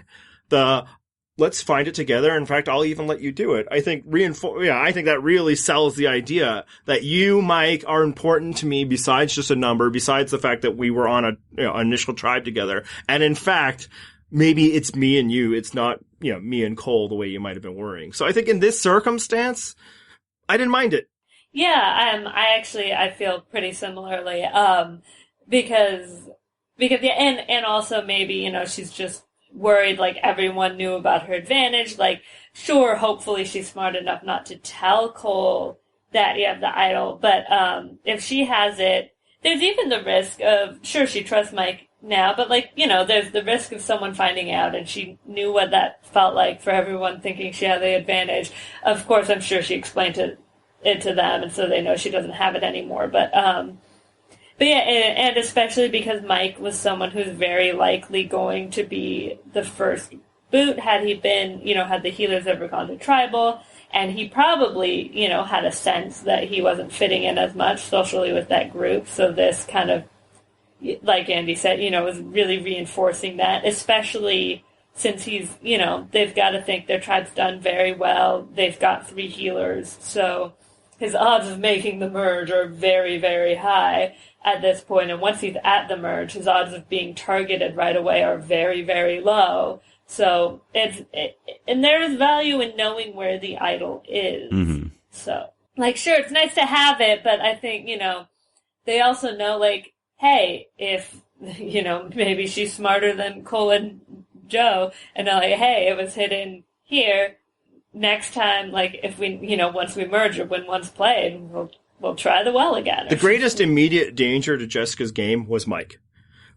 Let's find it together. In fact, I'll even let you do it. I think I think that really sells the idea that you, Mike, are important to me besides just a number, besides the fact that we were on an initial tribe together. And in fact, maybe it's me and you. It's not, me and Cole the way you might have been worrying. So I think in this circumstance, I didn't mind it. Yeah, I feel pretty similarly. Because yeah, and also maybe, she's just worried like everyone knew about her advantage. Like, sure, hopefully she's smart enough not to tell Cole that you have the idol, but if she has it, there's even the risk of, sure, she trusts Mike now, but there's the risk of someone finding out, and she knew what that felt like for everyone thinking she had the advantage. Of course, I'm sure she explained it to them, and so they know she doesn't have it anymore. But yeah, and especially because Mike was someone who's very likely going to be the first boot had he been, had the healers ever gone to tribal, and he probably, had a sense that he wasn't fitting in as much socially with that group. So this kind of, like Andy said, was really reinforcing that, especially since he's, they've got to think their tribe's done very well. They've got 3 healers, so his odds of making the merge are very, very high at this point. And once he's at the merge, his odds of being targeted right away are very, very low. So and there is value in knowing where the idol is. Mm-hmm. So, sure, it's nice to have it, but I think, they also know, hey, if, maybe she's smarter than Cole and Joe, and they're like, hey, it was hidden here. Next time, if we, once we merge or when one's played, we'll try the well again. The greatest immediate danger to Jessica's game was Mike.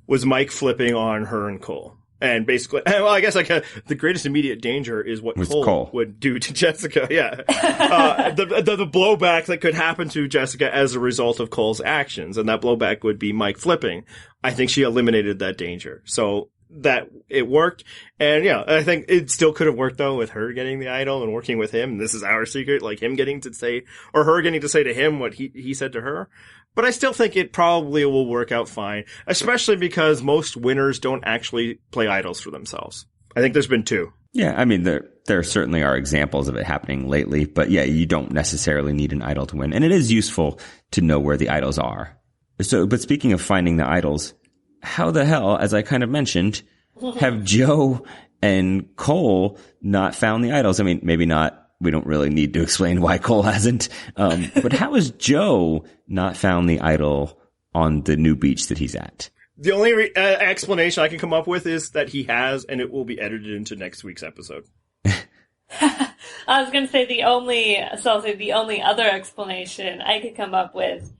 Was Mike flipping on her and Cole. And basically, well, I guess the greatest immediate danger is what Cole would do to Jessica. Yeah. The blowback that could happen to Jessica as a result of Cole's actions. And that blowback would be Mike flipping. I think she eliminated that danger. So that it worked. And yeah, I think it still could have worked though with her getting the idol and working with him. This is our secret, him getting to say, or her getting to say to him what he said to her. But I still think it probably will work out fine, especially because most winners don't actually play idols for themselves. I think there's been 2. Yeah, I mean, there certainly are examples of it happening lately, but yeah, you don't necessarily need an idol to win. And it is useful to know where the idols are. So, but speaking of finding the idols, how the hell, as I kind of mentioned, have Joe and Cole not found the idols? I mean, maybe not. We don't really need to explain why Cole hasn't. But how has Joe not found the idol on the new beach that he's at? The only explanation I can come up with is that he has, and it will be edited into next week's episode. I was going to say the only other explanation I could come up with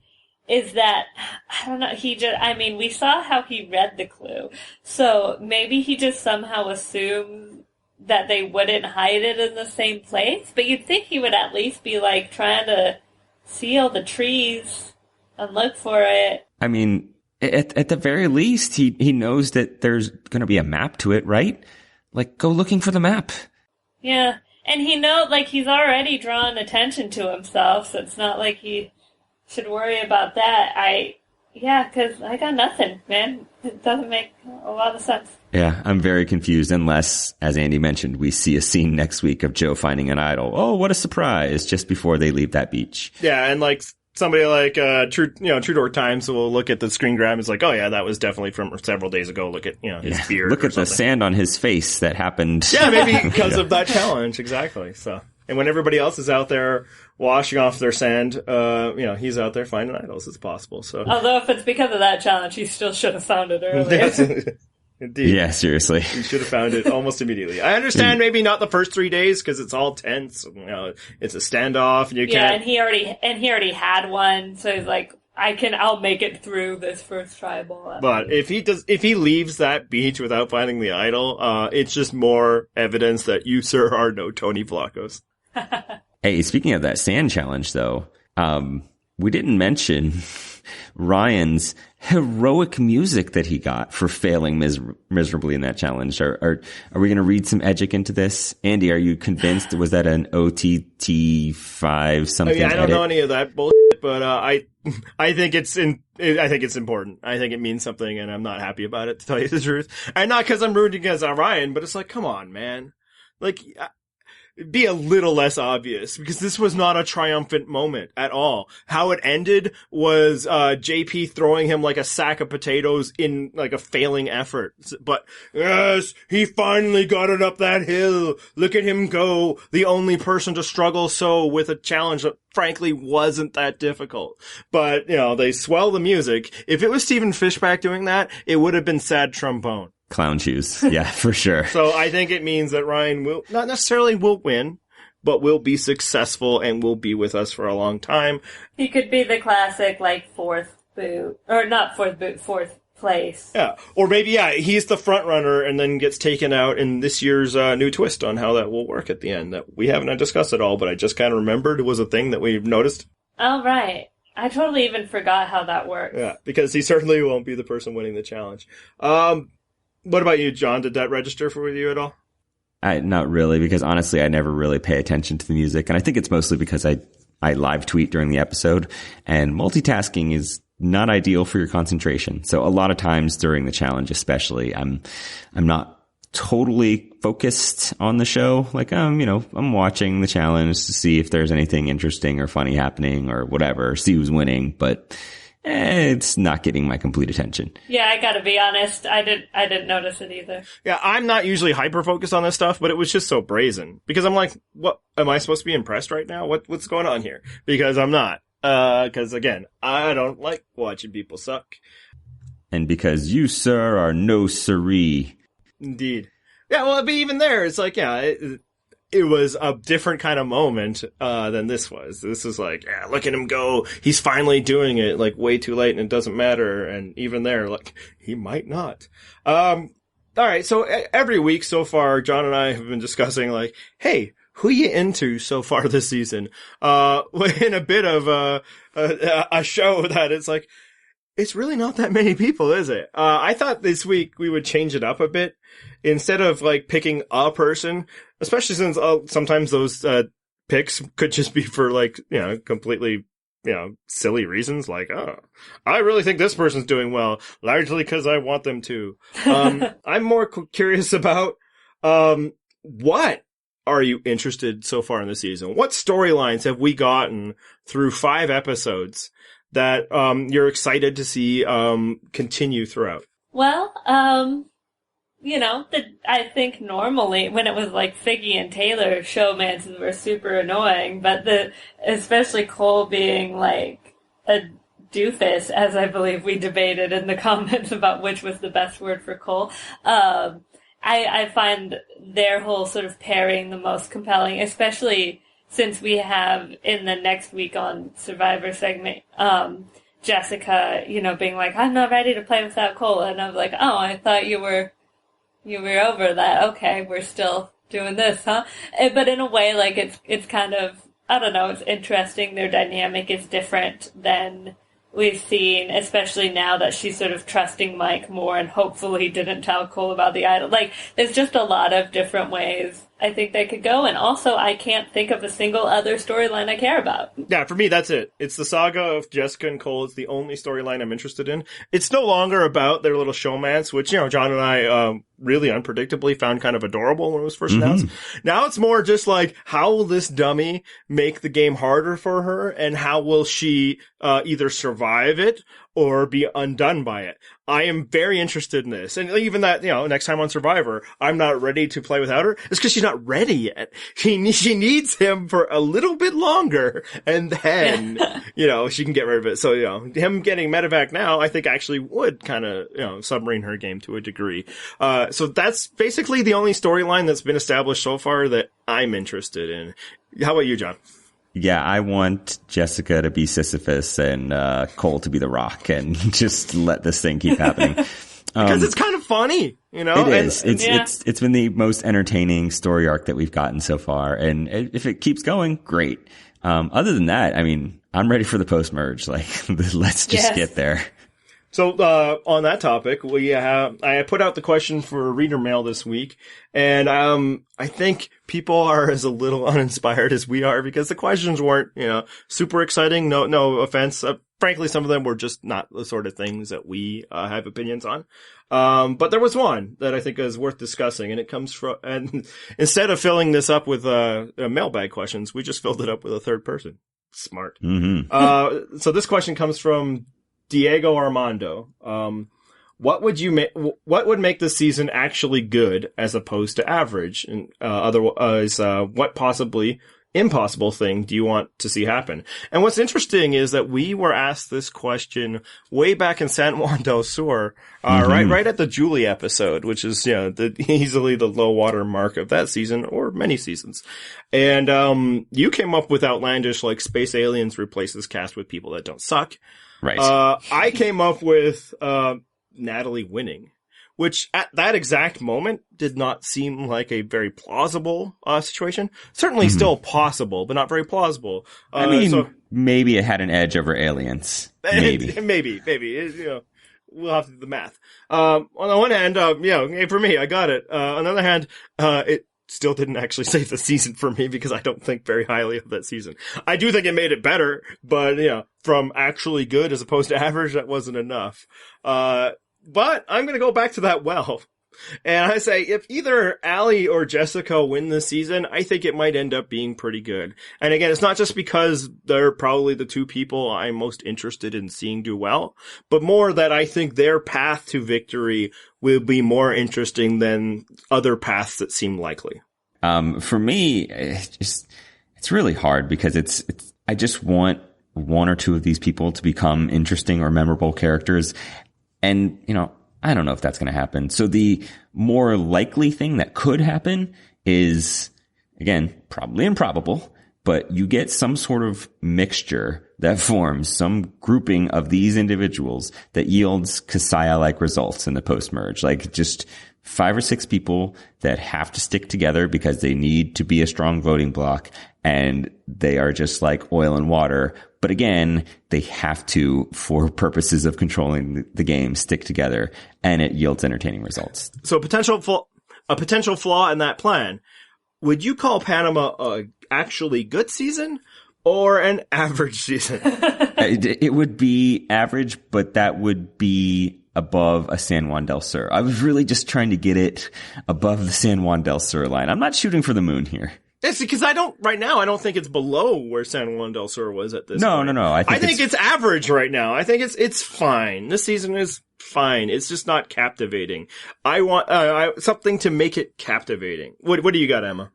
is that, I don't know, we saw how he read the clue. So maybe he just somehow assumed that they wouldn't hide it in the same place, but you'd think he would at least be trying to seal the trees and look for it. I mean, at the very least, he knows that there's going to be a map to it, right? Go looking for the map. Yeah, and he knows, he's already drawn attention to himself, so it's not like he should worry about that. Yeah, because I got nothing, man. It doesn't make a lot of sense. Yeah, I'm very confused unless, as Andy mentioned, we see a scene next week of Joe finding an idol. Oh, what a surprise, just before they leave that beach. Yeah, and like somebody like True Dork Times will look at the screen grab and is like, oh yeah, that was definitely from several days ago. Look at, his beard. Look at the sand on his face that happened. Yeah, maybe because of that challenge, exactly. So, and when everybody else is out there washing off their sand, he's out there finding idols. It's possible. So, although if it's because of that challenge, he still should have found it earlier. Indeed. Yeah, seriously. You should have found it almost immediately. I understand maybe not the first 3 days because it's all tense. It's a standoff, and you can't. Yeah, and he already had one, so he's like, I'll make it through this first tribal. But if he leaves that beach without finding the idol, it's just more evidence that you, sir, are no Tony Vlachos. Hey, speaking of that sand challenge, though, we didn't mention Ryan's heroic music that he got for failing miserably in that challenge. Are we going to read some Edgic into this? Andy, are you convinced? Was that an OTT5 something? I don't know any of that bullshit, but I think it's important. I think it means something, and I'm not happy about it, to tell you the truth. And not because I'm rooting against Ryan, but it's like, come on, man. Like, be a little less obvious, because this was not a triumphant moment at all. How it ended was JP throwing him like a sack of potatoes in like a failing effort. But yes, he finally got it up that hill. Look at him go. The only person to struggle so with a challenge that frankly wasn't that difficult. But, they swell the music. If it was Stephen Fishback doing that, it would have been sad trombone. Clown shoes. Yeah, for sure. So I think it means that Ryan will not necessarily will win, but will be successful and will be with us for a long time. He could be the classic, fourth place. Yeah. Or maybe, he's the front runner and then gets taken out in this year's new twist on how that will work at the end that we haven't discussed at all, but I just kind of remembered it was a thing that we've noticed. Oh, right. I totally even forgot how that works. Yeah, because he certainly won't be the person winning the challenge. What about you, John? Did that register for you at all? Not really, because honestly, I never really pay attention to the music. And I think it's mostly because I live tweet during the episode, and multitasking is not ideal for your concentration. So a lot of times during the challenge, especially, I'm not totally focused on the show. Like, I'm watching the challenge to see if there's anything interesting or funny happening or whatever, see who's winning. But it's not getting my complete attention. Yeah, I gotta be honest. I didn't notice it either. Yeah, I'm not usually hyper-focused on this stuff, but it was just so brazen. Because I'm like, what, am I supposed to be impressed right now? What's going on here? Because I'm not. Because again, I don't like watching people suck. And because you, sir, are no siree. Indeed. Yeah, well, but even there, it's like, it was a different kind of moment than this was. This is like, look at him go. He's finally doing it, like, way too late, and it doesn't matter. And even there, like, he might not. All right, so every week so far, John and I have been discussing, like, hey, who you into so far this season? In a bit of a show that it's like, it's really not that many people, is it? I thought this week we would change it up a bit. Instead of, like, picking a person, especially since sometimes those picks could just be for, like, completely, silly reasons. Like, I really think this person's doing well, largely because I want them to. I'm more curious about what are you interested so far in the season? What storylines have we gotten through 5 episodes that you're excited to see continue throughout? Well, I think normally when it was like Figgy and Taylor, showmances were super annoying, but especially Cole being like a doofus, as I believe we debated in the comments about which was the best word for Cole. I find their whole sort of pairing the most compelling, especially since we have in the next week on Survivor segment, Jessica, being like, I'm not ready to play without Cole. And I'm like, oh, I thought you were over that. Okay, we're still doing this, huh? But in a way, like, it's kind of, I don't know, it's interesting. Their dynamic is different than we've seen, especially now that she's sort of trusting Mike more and hopefully didn't tell Cole about the idol. Like, there's just a lot of different ways I think they could go. And also, I can't think of a single other storyline I care about. Yeah, for me, that's it. It's the saga of Jessica and Cole. It's the only storyline I'm interested in. It's no longer about their little showmance, which, John and I, really unpredictably found kind of adorable when it was first announced. Now it's more just like, how will this dummy make the game harder for her, and how will she, either survive it or be undone by it? I am very interested in this. And even that, next time on Survivor, I'm not ready to play without her. It's because she's not ready yet. She needs him for a little bit longer, and then, she can get rid of it. So, him getting medevac now, I think actually would kind of, submarine her game to a degree. So that's basically the only storyline that's been established so far that I'm interested in. How about you, John? Yeah, I want Jessica to be Sisyphus and Cole to be the Rock, and just let this thing keep happening. Because it's kind of funny, It is. It's been the most entertaining story arc that we've gotten so far, and if it keeps going, great. Other than that, I mean, I'm ready for the post-merge. Like, let's just get there. So, on that topic, I put out the question for reader mail this week, and, I think people are as a little uninspired as we are, because the questions weren't, super exciting. No offense. Frankly, some of them were just not the sort of things that we, have opinions on. But there was one that I think is worth discussing, and it comes from, and instead of filling this up with, mailbag questions, we just filled it up with a third person. Smart. Mm-hmm. So this question comes from Diego Armando. What would make this season actually good as opposed to average? And otherwise, what possibly impossible thing do you want to see happen? And what's interesting is that we were asked this question way back in San Juan del Sur, right at the Julie episode, which is easily the low water mark of that season, or many seasons. And you came up with outlandish, like, space aliens replaces cast with people that don't suck. Right. I came up with Natalie winning, which at that exact moment did not seem like a very plausible situation. Certainly still possible, but not very plausible. I mean, maybe it had an edge over aliens. Maybe. maybe. We'll have to do the math. On the one hand, for me, I got it. On the other hand, it still didn't actually save the season for me, because I don't think very highly of that season. I do think it made it better, but, from actually good as opposed to average, that wasn't enough. But I'm gonna go back to that well. And I say, if either Allie or Jessica win this season, I think it might end up being pretty good. And again, it's not just because they're probably the two people I'm most interested in seeing do well, but more that I think their path to victory will be more interesting than other paths that seem likely. For me, it's really hard, because I just want one or two of these people to become interesting or memorable characters. And, I don't know if that's going to happen. So the more likely thing that could happen is, again, probably improbable, but you get some sort of mixture that forms, some grouping of these individuals that yields Kasaya-like results in the post-merge. Like, just 5 or 6 people that have to stick together because they need to be a strong voting bloc, and they are just like oil and water. But again, they have to, for purposes of controlling the game, stick together, and it yields entertaining results. So a potential flaw in that plan. Would you call Panama a actually good season or an average season? It would be average, but that would be above a San Juan del Sur. I was really just trying to get it above the San Juan del Sur line. I'm not shooting for the moon here. It's because I don't think it's below where San Juan del Sur was at this point. No. I think it's average right now. I think it's fine. This season is fine. It's just not captivating. I want something to make it captivating. What do you got, Emma?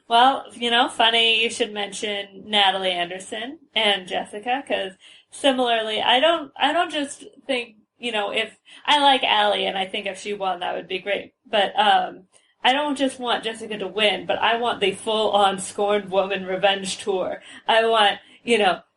Well, funny you should mention Natalie Anderson and Jessica, because similarly, I don't just think, if I like Allie, and I think if she won, that would be great. But, I don't just want Jessica to win, but I want the full-on Scorned Woman revenge tour. I want,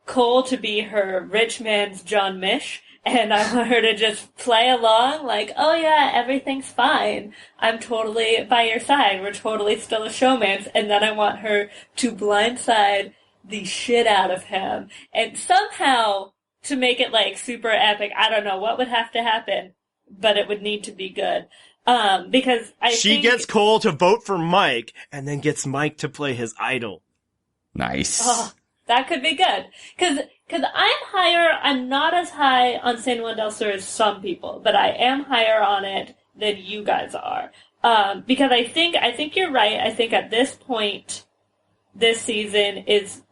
Cole to be her rich man's John Mish, and I want her to just play along like, oh yeah, everything's fine. I'm totally by your side. We're totally still a showmance. And then I want her to blindside the shit out of him. And somehow, to make it like super epic, I don't know what would have to happen, but it would need to be good. Because she gets Cole to vote for Mike, and then gets Mike to play his idol. Nice. Oh, that could be good. Because I'm not as high on San Juan del Sur as some people, but I am higher on it than you guys are. Because I think you're right. I think at this point, this season is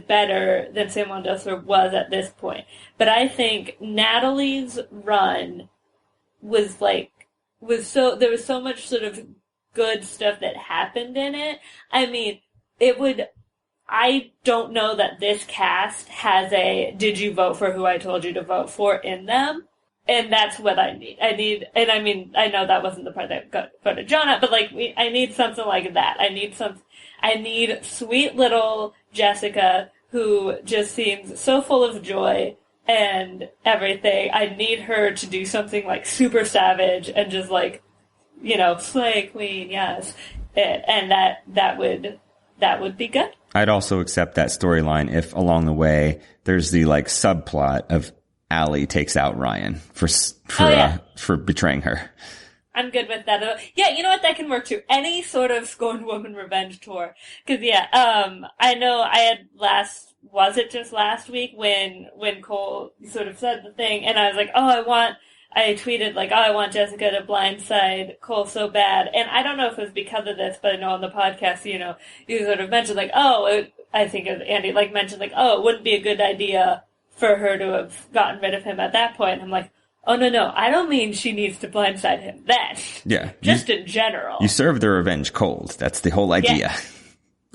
better than San Juan del Sur was at this point. But I think Natalie's run there was so much sort of good stuff that happened in it. I mean, I don't know that this cast has a "did you vote for who I told you to vote for" in them. And that's what I need. And I mean, I know that wasn't the part that go to Jonah, but I need something like that. I need sweet little Jessica who just seems so full of joy and everything. I need her to do something super savage and just slay queen, yes. And that would be good. I'd also accept that storyline if along the way there's the subplot of Allie takes out Ryan for betraying her. I'm good with that. Yeah, you know what? That can work too. Any sort of Scorned Woman revenge tour. Because I know I had was it just last week when Cole sort of said the thing, and I was like, I tweeted I want Jessica to blindside Cole so bad. And I don't know if it was because of this, but I know on the podcast, you sort of mentioned I think as Andy mentioned it wouldn't be a good idea for her to have gotten rid of him at that point. And I'm like, oh no, I don't mean she needs to blindside him then. Yeah. Just in general. You serve the revenge cold. That's the whole idea.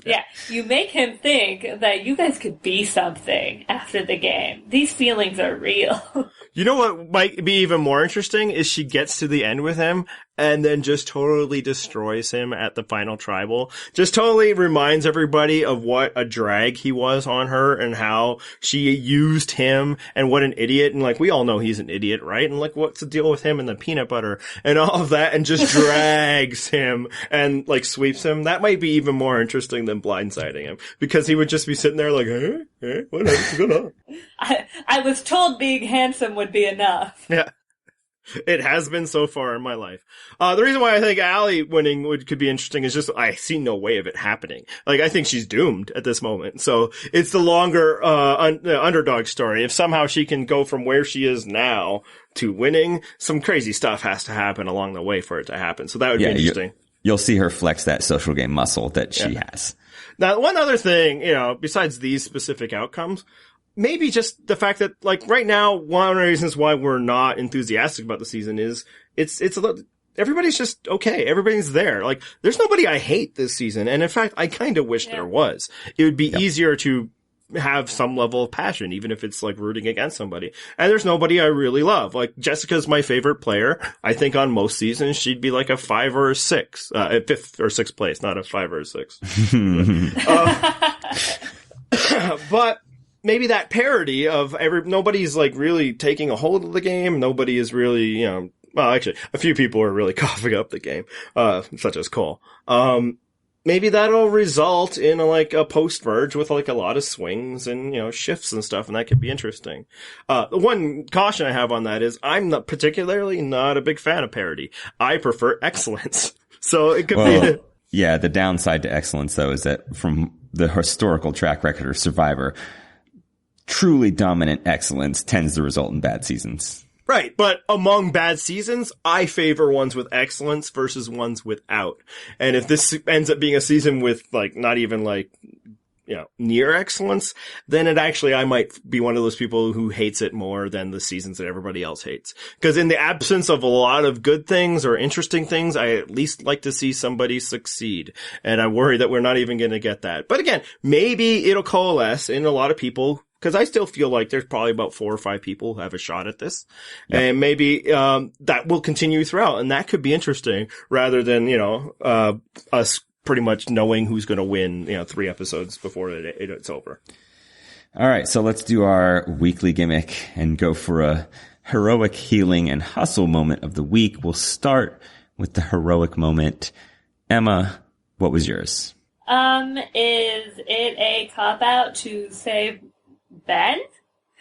Yeah. You make him think that you guys could be something after the game. These feelings are real. You know what might be even more interesting is she gets to the end with him and then just totally destroys him at the final tribal. Just totally reminds everybody of what a drag he was on her and how she used him and what an idiot. And we all know he's an idiot, right? And what's the deal with him and the peanut butter and all of that, and just drags him and sweeps him. That might be even more interesting than blindsiding him, because he would just be sitting there what's going on? I was told being handsome would be enough. Yeah. It has been so far in my life. The reason why I think Allie winning could be interesting is just I see no way of it happening. I think she's doomed at this moment. So it's the longer underdog story. If somehow she can go from where she is now to winning, some crazy stuff has to happen along the way for it to happen. So that would be interesting. You'll see her flex that social game muscle that she has. Now, one other thing, besides these specific outcomes, maybe just the fact that, right now, one of the reasons why we're not enthusiastic about the season is it's a little, everybody's just okay. Everybody's there. There's nobody I hate this season. And in fact, I kind of wish there was. It would be easier to have some level of passion, even if it's rooting against somebody. And there's nobody I really love. Jessica's my favorite player. I think on most seasons she'd be a 5 or a 6, at 5th or 6th place, not a 5 or a 6. But maybe that parody of nobody's really taking a hold of the game. Nobody is really, well, actually, a few people are really coughing up the game, such as Cole. Maybe that'll result in a post-merge with a lot of swings and, shifts and stuff, and that could be interesting. The one caution I have on that is I'm particularly not a big fan of parody. I prefer excellence. So it could be... Yeah, the downside to excellence, though, is that from the historical track record of Survivor, truly dominant excellence tends to result in bad seasons. Right, but among bad seasons, I favor ones with excellence versus ones without. And if this ends up being a season with, not even, near excellence, then I might be one of those people who hates it more than the seasons that everybody else hates. Because in the absence of a lot of good things or interesting things, I at least like to see somebody succeed. And I worry that we're not even going to get that. But again, maybe it'll coalesce in a lot of people, because I still feel like there's probably about 4 or 5 people who have a shot at this. Yep. And maybe that will continue throughout, and that could be interesting rather than, us pretty much knowing who's going to win, 3 episodes before it's over. All right, so let's do our weekly gimmick and go for a heroic healing and hustle moment of the week. We'll start with the heroic moment. Emma, what was yours? Is it a cop-out to say Ben?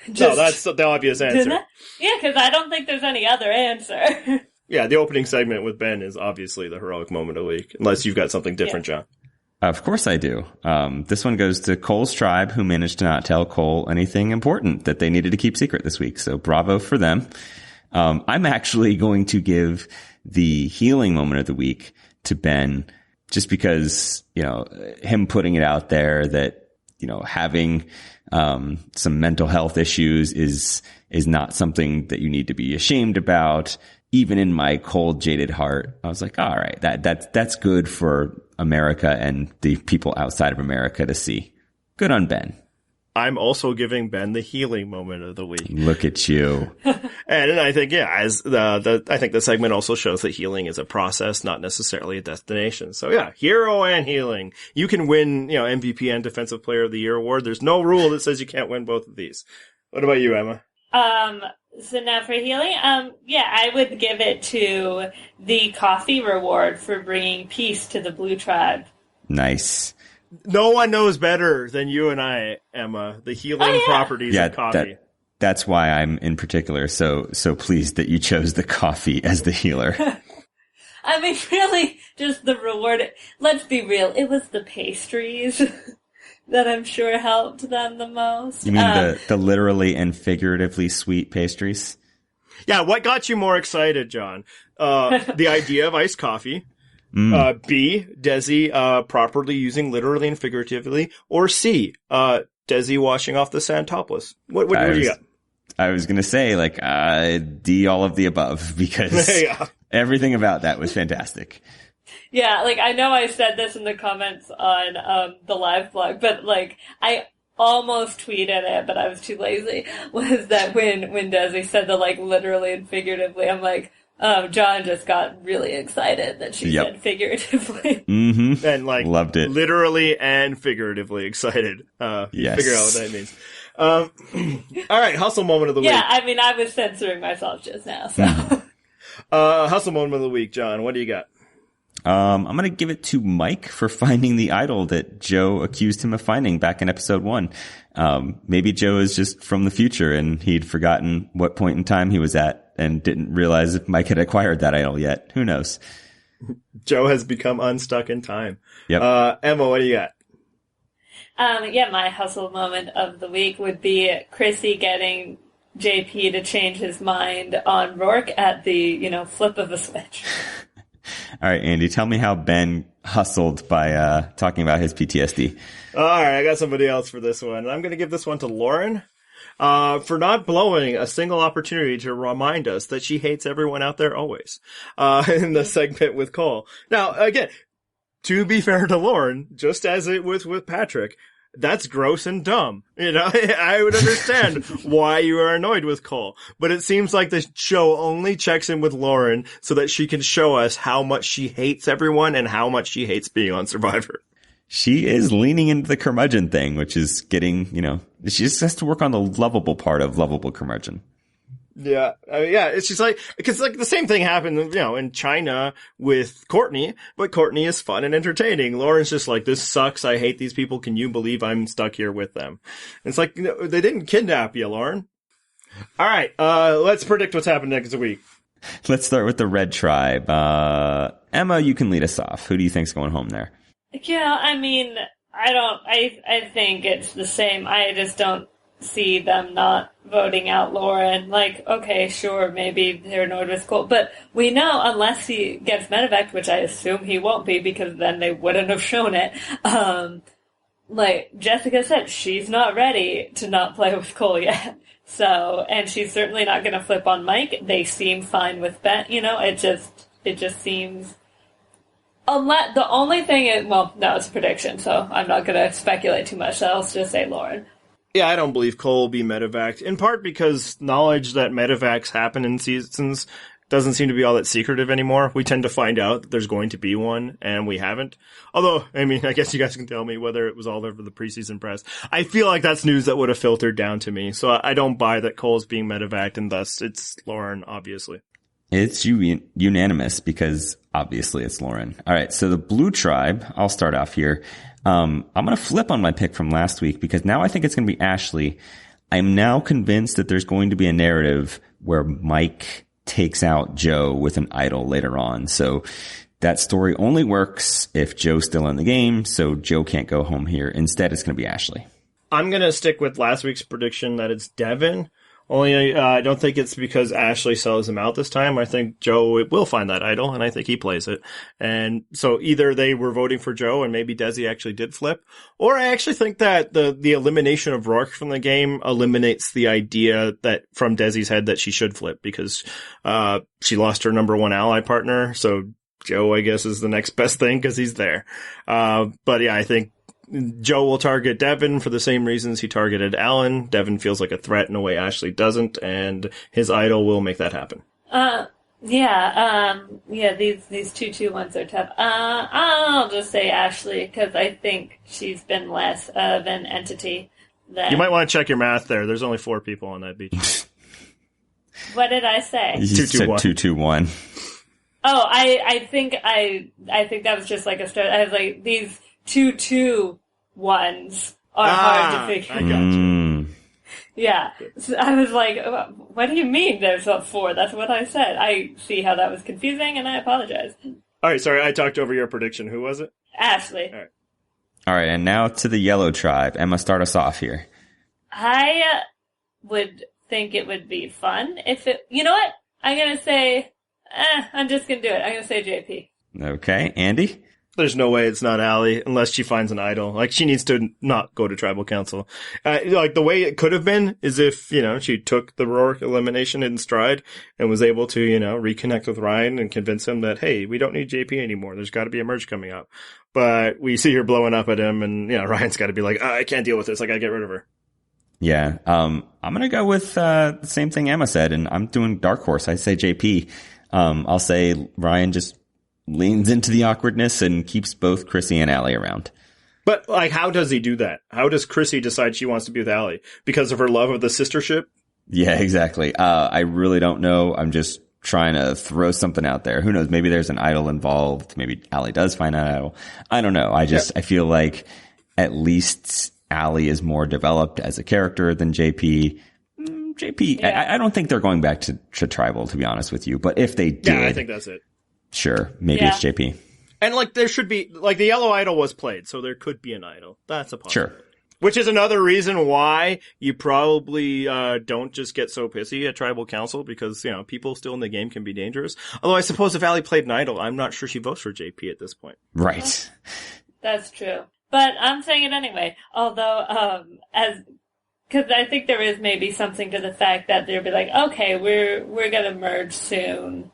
No, that's the obvious answer. Yeah, because I don't think there's any other answer. Yeah, the opening segment with Ben is obviously the heroic moment of the week, unless you've got something different, John. Of course I do. This one goes to Cole's tribe, who managed to not tell Cole anything important that they needed to keep secret this week. So bravo for them. I'm actually going to give the healing moment of the week to Ben, just because, him putting it out there that, having some mental health issues is not something that you need to be ashamed about. Even in my cold, jaded heart, I was like, all right, that's good for America and the people outside of America to see. Good on Ben. I'm also giving Ben the healing moment of the week. Look at you. And I think, as I think the segment also shows that healing is a process, not necessarily a destination. So yeah, hero and healing. You can win, MVP and Defensive Player of the Year award. There's no rule that says you can't win both of these. What about you, Emma? So now for healing, I would give it to the coffee reward for bringing peace to the Blue Tribe. Nice. No one knows better than you and I, Emma, the healing properties of coffee. That's why I'm in particular so pleased that you chose the coffee as the healer. I mean, really, just the reward. Let's be real. It was the pastries that I'm sure helped them the most. You mean the literally and figuratively sweet pastries? Yeah, what got you more excited, John? The idea of iced coffee. B, Desi properly using literally and figuratively. Or C, Desi washing off the sand topless. What do you got? I was going to say, D, all of the above, because everything about that was fantastic. Yeah, I know I said this in the comments on the live blog, but I almost tweeted it, but I was too lazy. Was that when Desi said the literally and figuratively, I'm like, John just got really excited that she said figuratively. Mm-hmm. And loved it. Literally and figuratively excited. Yes. Figure out what that means. All right, hustle moment of the week. Yeah, I mean, I was censoring myself just now, so. Hustle moment of the week, John. What do you got? I'm going to give it to Mike for finding the idol that Joe accused him of finding back in episode 1. Maybe Joe is just from the future and he'd forgotten what point in time he was at and didn't realize if Mike had acquired that idol yet. Who knows? Joe has become unstuck in time. Yep. Emma, what do you got? My hustle moment of the week would be Chrissy getting JP to change his mind on Rourke at the, flip of a switch. All right, Andy, tell me how Ben hustled by talking about his PTSD. All right, I got somebody else for this one. I'm going to give this one to Lauren for not blowing a single opportunity to remind us that she hates everyone out there always in the segment with Cole. Now, again, to be fair to Lauren, just as it was with Patrick, that's gross and dumb. I would understand why you are annoyed with Cole, but it seems like the show only checks in with Lauren so that she can show us how much she hates everyone and how much she hates being on Survivor. She is leaning into the curmudgeon thing, which is getting, she just has to work on the lovable part of lovable curmudgeon. Yeah. It's just because the same thing happened, in China with Courtney, but Courtney is fun and entertaining. Lauren's just like, this sucks. I hate these people. Can you believe I'm stuck here with them? And it's they didn't kidnap you, Lauren. All right. Let's predict what's happening next week. Let's start with the Red Tribe. Emma, you can lead us off. Who do you think's going home there? Yeah, I mean, I think it's the same. I just don't see them not voting out Lauren. Okay, sure, maybe they're annoyed with Cole, but we know unless he gets medevac, which I assume he won't be because then they wouldn't have shown it. Jessica said, she's not ready to not play with Cole yet. So, and she's certainly not going to flip on Mike. They seem fine with Ben. It just seems. Unless the only thing is, no, it's a prediction, so I'm not going to speculate too much. So I'll just say Lauren. Yeah, I don't believe Cole will be medevaced, in part because knowledge that medevacs happen in seasons doesn't seem to be all that secretive anymore. We tend to find out that there's going to be one, and we haven't. Although, I guess you guys can tell me whether it was all over the preseason press. I feel like that's news that would have filtered down to me, so I don't buy that Cole's being medevaced, and thus it's Lauren, obviously. It's unanimous because obviously it's Lauren. All right, so the Blue Tribe, I'll start off here. I'm going to flip on my pick from last week because now I think it's going to be Ashley. I'm now convinced that there's going to be a narrative where Mike takes out Joe with an idol later on. So that story only works if Joe's still in the game, so Joe can't go home here. Instead, it's going to be Ashley. I'm going to stick with last week's prediction that it's Devin. Only I don't think it's because Ashley sells him out this time. I think Joe will find that idol, and I think he plays it. And so either they were voting for Joe, and maybe Desi actually did flip, or I actually think that the elimination of Rourke from the game eliminates the idea that from Desi's head that she should flip, because she lost her number one ally partner. So Joe, I guess, is the next best thing because he's there. But yeah, I think Joe will target Devin for the same reasons he targeted Alan. Devin feels like a threat in a way Ashley doesn't, and his idol will make that happen. These 2-2 ones are tough. I'll just say Ashley, because I think she's been less of an entity than... You might want to check your math there. There's only 4 people on that beach. What did I say? You said 2-2-1. Oh, I think that was just like a start. I was like, these 2-2 ones are hard to figure out. I got you. Yeah. So I was like, what do you mean there's a 4? That's what I said. I see how that was confusing, and I apologize. All right, sorry, I talked over your prediction. Who was it? Ashley. All right, and now to the yellow tribe. Emma, start us off here. I would think it would be fun if it... You know what? I'm going to say... I'm just going to do it. I'm going to say JP. Okay, Andy? There's no way it's not Allie unless she finds an idol. Like, she needs to not go to tribal council. Like, the way it could have been is if, she took the Rourke elimination in stride and was able to, reconnect with Ryan and convince him that, hey, we don't need JP anymore. There's got to be a merge coming up. But we see her blowing up at him, and, Ryan's got to be like, I can't deal with this. I got to get rid of her. Yeah. I'm going to go with the same thing Emma said, and I'm doing dark horse. I say JP. I'll say Ryan just leans into the awkwardness and keeps both Chrissy and Allie around. But, like, how does he do that? How does Chrissy decide she wants to be with Allie? Because of her love of the sistership? Yeah, exactly. I really don't know. I'm just trying to throw something out there. Who knows? Maybe there's an idol involved. Maybe Allie does find an idol. I don't know. I feel like at least Allie is more developed as a character than JP. JP, yeah. I don't think they're going back to tribal, to be honest with you. But if they did... Yeah, I think that's it. Sure, maybe it's JP. And, like, there should be... Like, the yellow idol was played, so there could be an idol. That's a possibility. Sure. Which is another reason why you probably don't just get so pissy at tribal council, because, people still in the game can be dangerous. Although I suppose if Allie played an idol, I'm not sure she votes for JP at this point. Right. That's true. But I'm saying it anyway. Although, because I think there is maybe something to the fact that they'll be like, okay, we're gonna merge soon.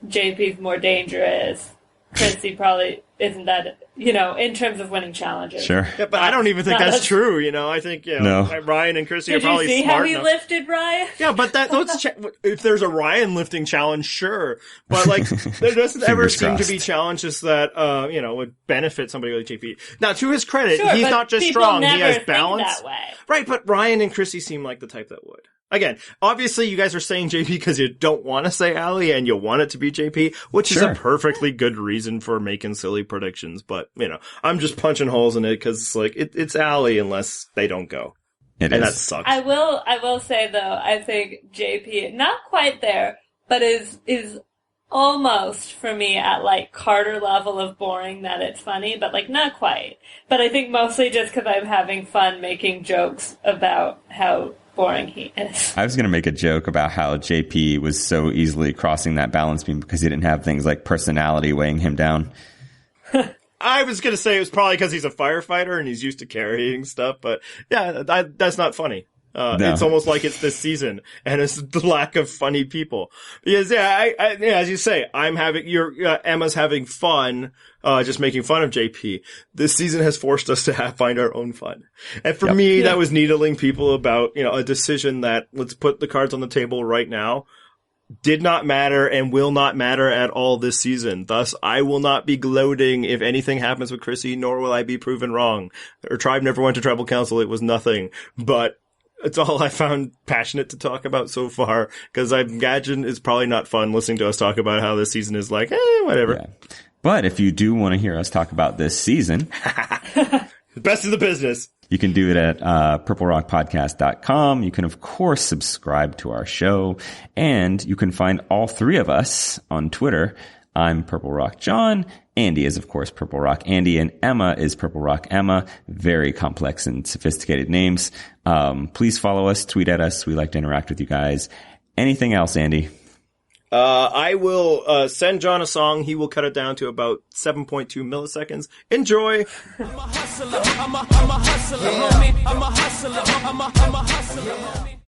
JP's more dangerous. Chrissy probably isn't that, in terms of winning challenges. Sure. Yeah, but I don't even think that's true. I think, Ryan and Chrissy are probably smart enough. Did you see how he lifted Ryan? Yeah, but if there's a Ryan lifting challenge, sure. But, like, there doesn't ever seem to be challenges that, would benefit somebody like JP. Now, to his credit, he's not just strong, he has balance. That way. Right, but Ryan and Chrissy seem like the type that would. Again, obviously you guys are saying JP because you don't want to say Allie and you want it to be JP, which is a perfectly good reason for making silly predictions. But, I'm just punching holes in it because it's like, it's Allie unless they don't go. That sucks. I will say though, I think JP, not quite there, but is almost for me at like Carter level of boring that it's funny, but like not quite. But I think mostly just because I'm having fun making jokes about how boring he is. I was going to make a joke about how JP was so easily crossing that balance beam because he didn't have things like personality weighing him down. I was going to say it was probably because he's a firefighter and he's used to carrying stuff, but yeah, that's not funny. No. It's almost like it's this season and it's the lack of funny people. Because as you say, Emma's having fun, just making fun of JP. This season has forced us to find our own fun. And for me, that was needling people about, a decision that, let's put the cards on the table right now, did not matter and will not matter at all this season. Thus, I will not be gloating if anything happens with Chrissy, nor will I be proven wrong. Her tribe never went to tribal council. It was nothing. But it's all I found passionate to talk about so far, because I imagine it's probably not fun listening to us talk about how this season is like, whatever. Yeah. But if you do want to hear us talk about this season, Best in the business. You can do it at purplerockpodcast.com. You can, of course, subscribe to our show. And you can find all three of us on Twitter. I'm Purple Rock John. Andy is, of course, Purple Rock Andy. And Emma is Purple Rock Emma. Very complex and sophisticated names. Please follow us. Tweet at us. We like to interact with you guys. Anything else, Andy? I will send John a song. He will cut it down to about 7.2 milliseconds. Enjoy. I'm a hustler. I'm a hustler. I'm a hustler. I'm a hustler.